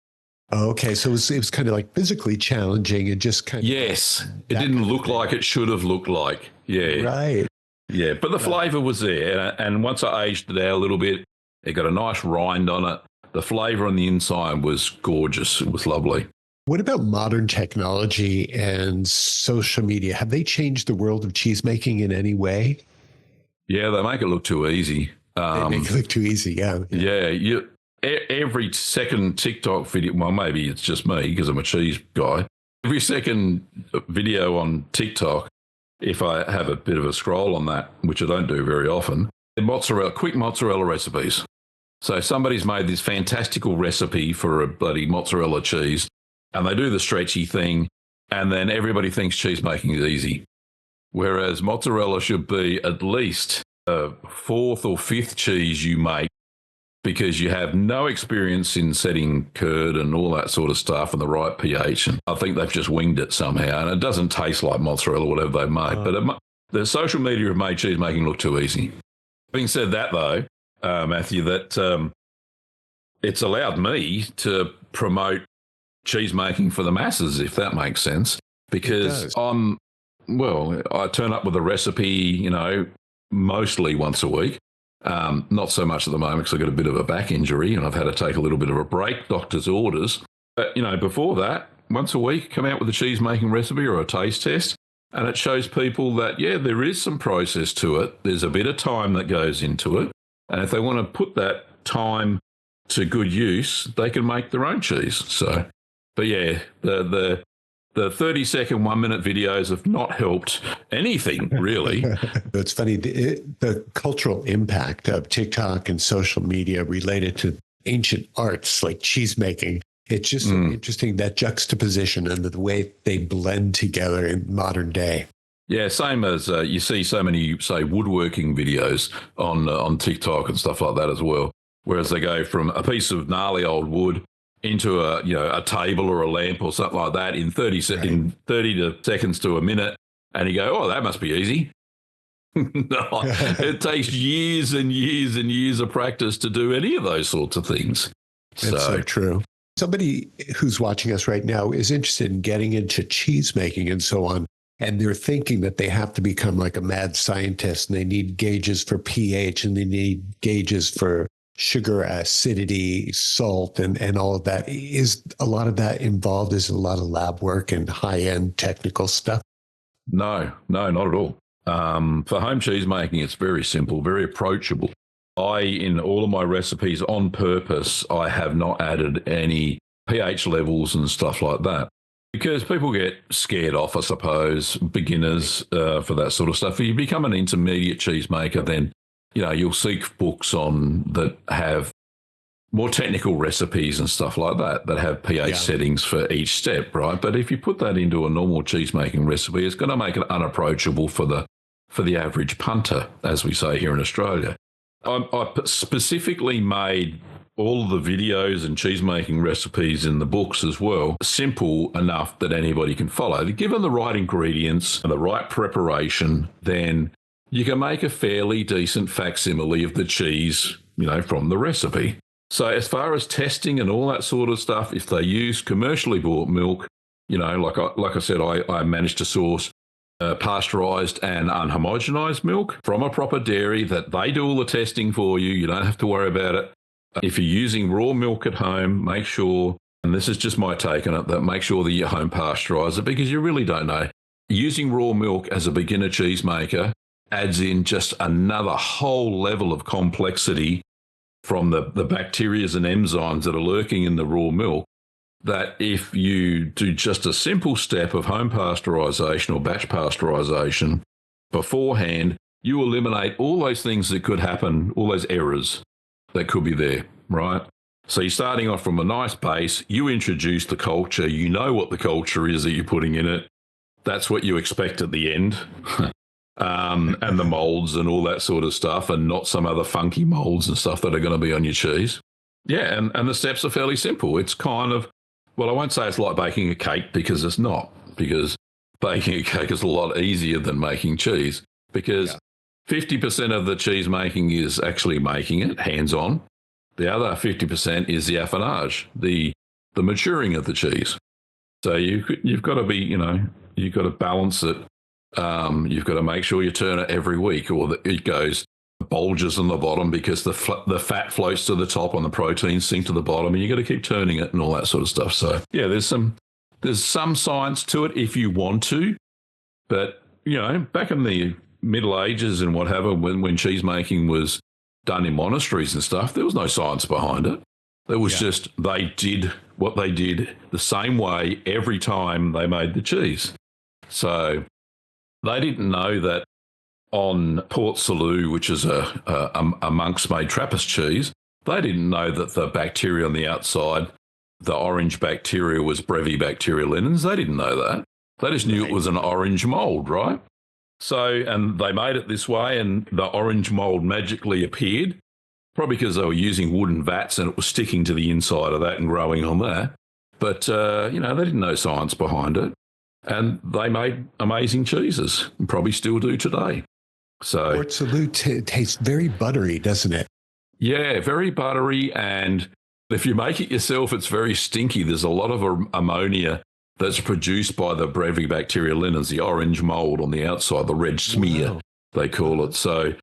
Speaker 2: Okay, so it was kind of like physically challenging and just kind of...
Speaker 1: Yes, it didn't look like it should have looked like. Yeah.
Speaker 2: Right.
Speaker 1: Yeah, but the flavour was there. And once I aged it out a little bit, it got a nice rind on it. The flavour on the inside was gorgeous. It was lovely.
Speaker 2: What about modern technology and social media? Have they changed the world of cheesemaking in any way?
Speaker 1: Yeah, they make it look too easy.
Speaker 2: They make it look too easy, yeah.
Speaker 1: Yeah, every second TikTok video, well, maybe it's just me because I'm a cheese guy. Every second video on TikTok, if I have a bit of a scroll on that, which I don't do very often, they're quick mozzarella recipes. So somebody's made this fantastical recipe for a bloody mozzarella cheese, and they do the stretchy thing, and then everybody thinks cheese making is easy. Whereas mozzarella should be at least a 4th or 5th cheese you make, because you have no experience in setting curd and all that sort of stuff and the right pH. And I think they've just winged it somehow, and it doesn't taste like mozzarella, whatever they've made. But the social media have made cheese making look too easy. Having said that, though, Matthew, that it's allowed me to promote cheese making for the masses, if that makes sense, because I turn up with a recipe, mostly once a week. Not so much at the moment because I've got a bit of a back injury and I've had to take a little bit of a break, doctor's orders. But, before that, once a week, come out with a cheese making recipe or a taste test. And it shows people that, yeah, there is some process to it. There's a bit of time that goes into it. And if they want to put that time to good use, they can make their own cheese. So But yeah, the 30-second, 1-minute videos have not helped anything, really.
Speaker 2: It's funny, the cultural impact of TikTok and social media related to ancient arts like cheese making. It's just so interesting, that juxtaposition and the way they blend together in modern day.
Speaker 1: Yeah, same as you see so many, say, woodworking videos on TikTok and stuff like that as well. Whereas they go from a piece of gnarly old wood into a table or a lamp or something like that in 30 seconds to a minute, and you go, oh, that must be easy. No, it takes years and years and years of practice to do any of those sorts of things.
Speaker 2: That's so true. Somebody who's watching us right now is interested in getting into cheese making and so on, and they're thinking that they have to become like a mad scientist, and they need gauges for pH, and they need gauges for sugar, acidity, salt, and all of that. Is a lot of that involved? Is a lot of lab work and high-end technical stuff?
Speaker 1: No, not at all. For home cheese making, it's very simple, very approachable. In all of my recipes on purpose, I have not added any pH levels and stuff like that, because people get scared off, I suppose, beginners for that sort of stuff. If you become an intermediate cheese maker, then you'll seek books that have more technical recipes and stuff like that have pH settings for each step, right? But if you put that into a normal cheese making recipe, it's going to make it unapproachable for the average punter, as we say here in Australia. I specifically made all of the videos and cheese making recipes in the books as well simple enough that anybody can follow. Given the right ingredients and the right preparation, then you can make a fairly decent facsimile of the cheese, from the recipe. So as far as testing and all that sort of stuff, if they use commercially bought milk, like I said, I managed to source pasteurized and unhomogenized milk from a proper dairy that they do all the testing for you. You don't have to worry about it. If you're using raw milk at home, make sure, and this is just my take on it, that make sure that you home pasteurize it, because you really don't know. Using raw milk as a beginner cheesemaker adds in just another whole level of complexity from the bacterias and enzymes that are lurking in the raw milk, that if you do just a simple step of home pasteurization or batch pasteurization beforehand, you eliminate all those things that could happen, all those errors that could be there, right? So you're starting off from a nice base. You introduce the culture. You know what the culture is that you're putting in it. That's what you expect at the end. And the molds and all that sort of stuff, and not some other funky molds and stuff that are going to be on your cheese. Yeah, and the steps are fairly simple. It's kind of, well, I won't say it's like baking a cake, because it's not, because baking a cake is a lot easier than making cheese, because 50% of the cheese making is actually making it hands-on. The other 50% is the affinage, the maturing of the cheese. So you've got to be, you've got to balance it. You've got to make sure you turn it every week, or it goes bulges on the bottom because the fat floats to the top and the proteins sink to the bottom, and you got to keep turning it and all that sort of stuff. So yeah, there's some science to it if you want to, but back in the Middle Ages and what have you, when cheese making was done in monasteries and stuff, there was no science behind it. It was just they did what they did the same way every time they made the cheese. So they didn't know that on Port Salut, which is a monk's made Trappist cheese, they didn't know that the bacteria on the outside, the orange bacteria, was Brevibacteria linens. They didn't know that. They just knew it was an orange mold, right? So, and they made it this way, and the orange mold magically appeared, probably because they were using wooden vats and it was sticking to the inside of that and growing on that. But, they didn't know science behind it. And they made amazing cheeses, and probably still do today. So
Speaker 2: Port Salut tastes very buttery, doesn't it?
Speaker 1: Yeah, very buttery. And if you make it yourself, it's very stinky. There's a lot of ammonia that's produced by the Brevibacteria linens, the orange mold on the outside, the red smear, they call it. So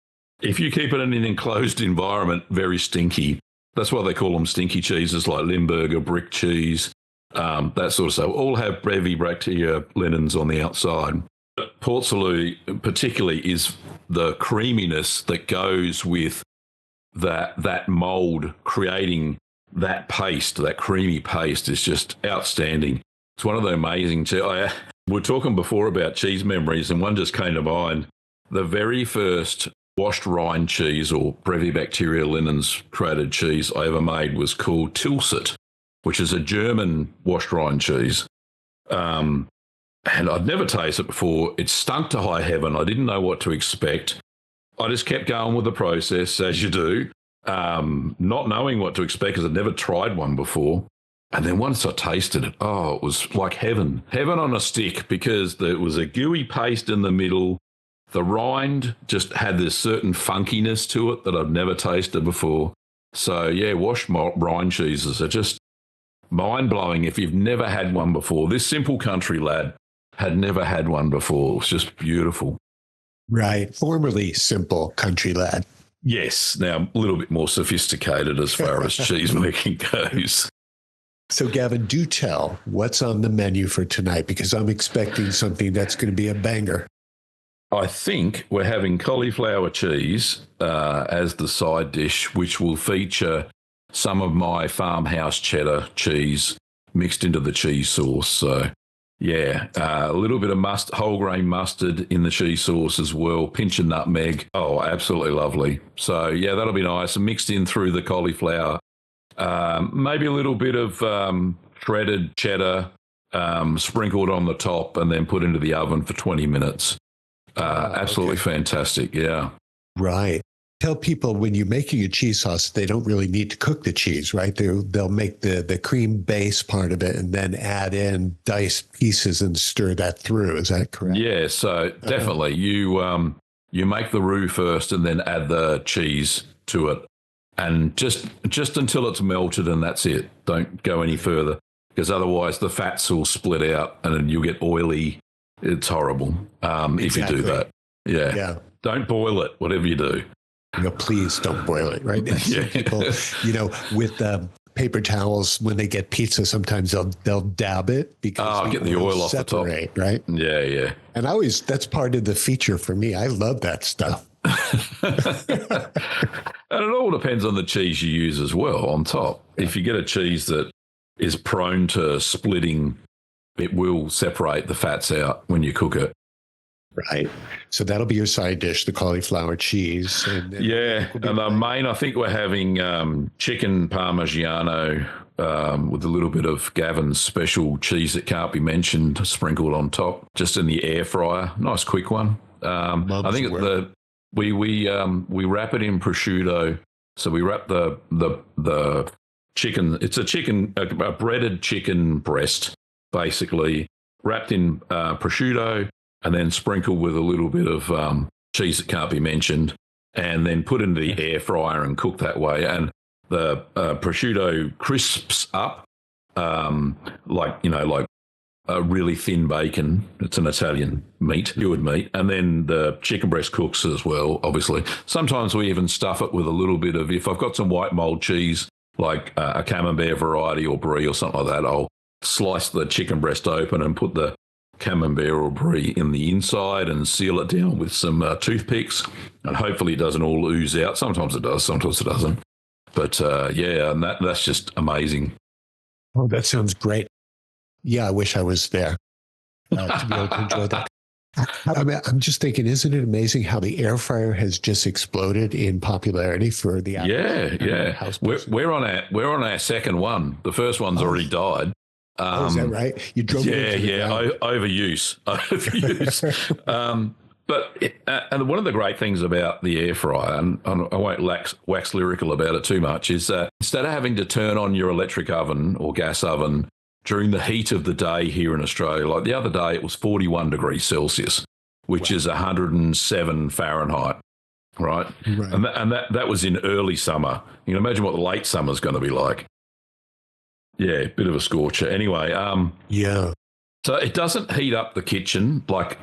Speaker 1: if you keep it in an enclosed environment, very stinky. That's why they call them stinky cheeses, like Limburger, brick cheese, that sort of stuff. All have Brevibacteria linens on the outside. Port Salut particularly is the creaminess that goes with that mold creating that paste, that creamy paste, is just outstanding. It's one of the amazing we were talking before about cheese memories, and one just came to mind. The very first washed rind cheese or Brevibacteria linens created cheese I ever made was called Tilsit, which is a German washed rind cheese. And I'd never tasted it before. It stunk to high heaven. I didn't know what to expect. I just kept going with the process, as you do, not knowing what to expect because I'd never tried one before. And then once I tasted it, it was like heaven on a stick, because there was a gooey paste in the middle. The rind just had this certain funkiness to it that I've never tasted before. So, yeah, washed rind cheeses are just mind-blowing if you've never had one before. This simple country lad had never had one before. It was just beautiful.
Speaker 2: Right. Formerly simple country lad.
Speaker 1: Yes. Now, a little bit more sophisticated as far as cheese making goes.
Speaker 2: So, Gavin, do tell what's on the menu for tonight, because I'm expecting something that's going to be a banger.
Speaker 1: I think we're having cauliflower cheese as the side dish, which will feature some of my farmhouse cheddar cheese mixed into the cheese sauce. So, yeah, a little bit of whole grain mustard in the cheese sauce as well, pinch of nutmeg. Oh, absolutely lovely. So, yeah, that'll be nice. And mixed in through the cauliflower. Maybe a little bit of shredded cheddar sprinkled on the top and then put into the oven for 20 minutes. Absolutely fantastic, yeah.
Speaker 2: Right. Tell people when you're making a cheese sauce, they don't really need to cook the cheese, right? They'll make the cream base part of it and then add in diced pieces and stir that through. Is that correct?
Speaker 1: Yeah, so definitely. You make the roux first and then add the cheese to it. And just until it's melted, and that's it. Don't go any further, because otherwise the fats will split out and then you'll get oily. It's horrible if you do that. Yeah. Don't boil it, whatever you do.
Speaker 2: Please don't boil it, right?
Speaker 1: Yeah.
Speaker 2: People, with paper towels, when they get pizza, sometimes they'll dab it because
Speaker 1: get the oil off the top,
Speaker 2: right?
Speaker 1: Yeah.
Speaker 2: And that's part of the feature for me. I love that stuff.
Speaker 1: And it all depends on the cheese you use as well on top. Yeah. If you get a cheese that is prone to splitting, it will separate the fats out when you cook it.
Speaker 2: Right. So that'll be your side dish, the cauliflower cheese. And
Speaker 1: the main, I think we're having chicken Parmigiano with a little bit of Gavin's special cheese that can't be mentioned sprinkled on top, just in the air fryer. Nice quick one. I think we wrap it in prosciutto. So we wrap the chicken. It's a breaded chicken breast, basically wrapped in prosciutto, and then sprinkled with a little bit of cheese that can't be mentioned, and then put into the air fryer and cook that way. And the prosciutto crisps up like a really thin bacon. It's an Italian meat, cured meat. And then the chicken breast cooks as well, obviously. Sometimes we even stuff it with a little bit of, if I've got some white mold cheese, like a camembert variety or brie or something like that, I'll slice the chicken breast open and put the camembert or brie in the inside and seal it down with some toothpicks, and hopefully it doesn't all ooze out. Sometimes it does, sometimes it doesn't. But and that's just amazing.
Speaker 2: Oh, that sounds great. Yeah, I wish I was there to be able to enjoy that. I'm just thinking, isn't it amazing how the air fryer has just exploded in popularity for the
Speaker 1: house? We're on our second one. The first one's already died.
Speaker 2: Is that right? You drove it into
Speaker 1: overuse. But one of the great things about the air fryer, and I won't wax lyrical about it too much, is that instead of having to turn on your electric oven or gas oven during the heat of the day here in Australia, like the other day, it was 41 degrees Celsius, which is 107 Fahrenheit, right? And that was in early summer. You can imagine what the late summer is going to be like. Yeah, bit of a scorcher. Anyway, so it doesn't heat up the kitchen like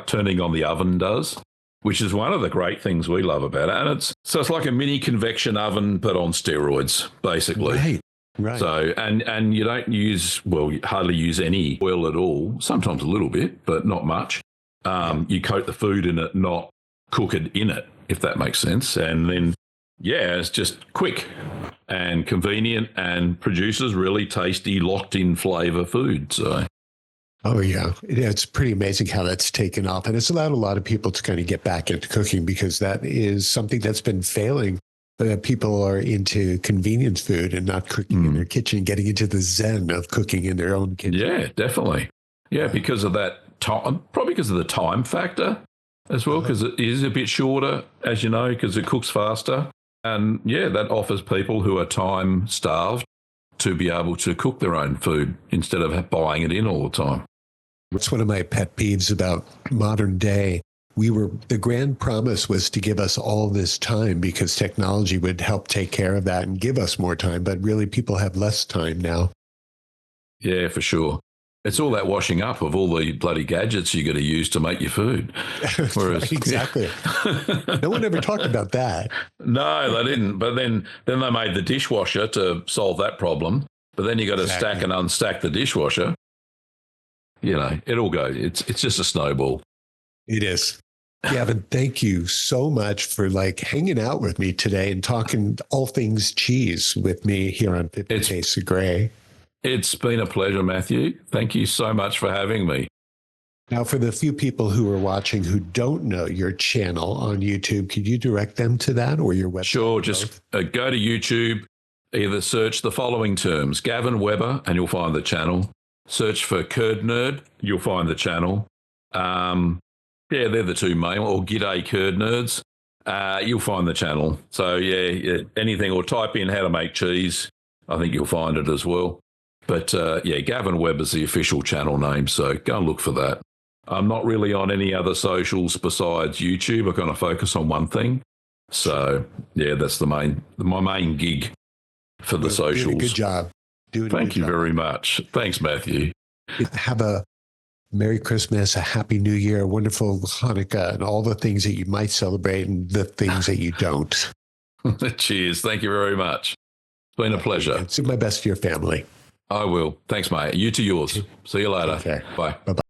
Speaker 1: turning on the oven does, which is one of the great things we love about it. And it's like a mini convection oven, but on steroids, basically.
Speaker 2: Right.
Speaker 1: So, and you don't hardly use any oil at all, sometimes a little bit, but not much. You coat the food in it, not cook it in it, if that makes sense. And then, it's just quick. and convenient and produces really tasty, locked-in flavour food. So,
Speaker 2: oh, yeah. It's pretty amazing how that's taken off. And it's allowed a lot of people to kind of get back into cooking because that is something that's been failing. People are into convenience food and not cooking in their kitchen, getting into the zen of cooking in their own kitchen.
Speaker 1: Yeah, definitely. Yeah, because of that time, probably because of the time factor as well, because it is a bit shorter, as you know, because it cooks faster. And yeah, that offers people who are time starved to be able to cook their own food instead of buying it in all the time.
Speaker 2: It's one of my pet peeves about modern day. The grand promise was to give us all this time because technology would help take care of that and give us more time. But really, people have less time now.
Speaker 1: Yeah, for sure. It's all that washing up of all the bloody gadgets you got to use to make your food.
Speaker 2: Whereas, exactly. No one ever talked about that.
Speaker 1: No, they didn't. But then they made the dishwasher to solve that problem. But then you got to stack and unstack the dishwasher. You know, it all goes. It's just a snowball.
Speaker 2: It is. Gavin, thank you so much for hanging out with me today and talking all things cheese with me here on 50 Shades of Grey.
Speaker 1: It's been a pleasure, Matthew. Thank you so much for having me.
Speaker 2: Now, for the few people who are watching who don't know your channel on YouTube, could you direct them to that or your website?
Speaker 1: Sure. Just go to YouTube, either search the following terms, Gavin Webber, and you'll find the channel. Search for Curd Nerd, you'll find the channel. Yeah, they're the two main, or G'day Curd Nerds. You'll find the channel. So, yeah, anything, or type in how to make cheese. I think you'll find it as well. But, yeah, Gavin Webber's the official channel name, so go and look for that. I'm not really on any other socials besides YouTube. I kind of focus on one thing. So, yeah, that's my main gig for the socials.
Speaker 2: Doing a good job.
Speaker 1: Thank you very much. Thanks, Matthew.
Speaker 2: Have a Merry Christmas, a Happy New Year, a wonderful Hanukkah, and all the things that you might celebrate and the things that you don't.
Speaker 1: Cheers. Thank you very much. It's been a pleasure.
Speaker 2: Do my best to your family.
Speaker 1: I will. Thanks, mate. You to yours. See you later.
Speaker 2: Okay.
Speaker 1: Bye.
Speaker 2: Bye-bye.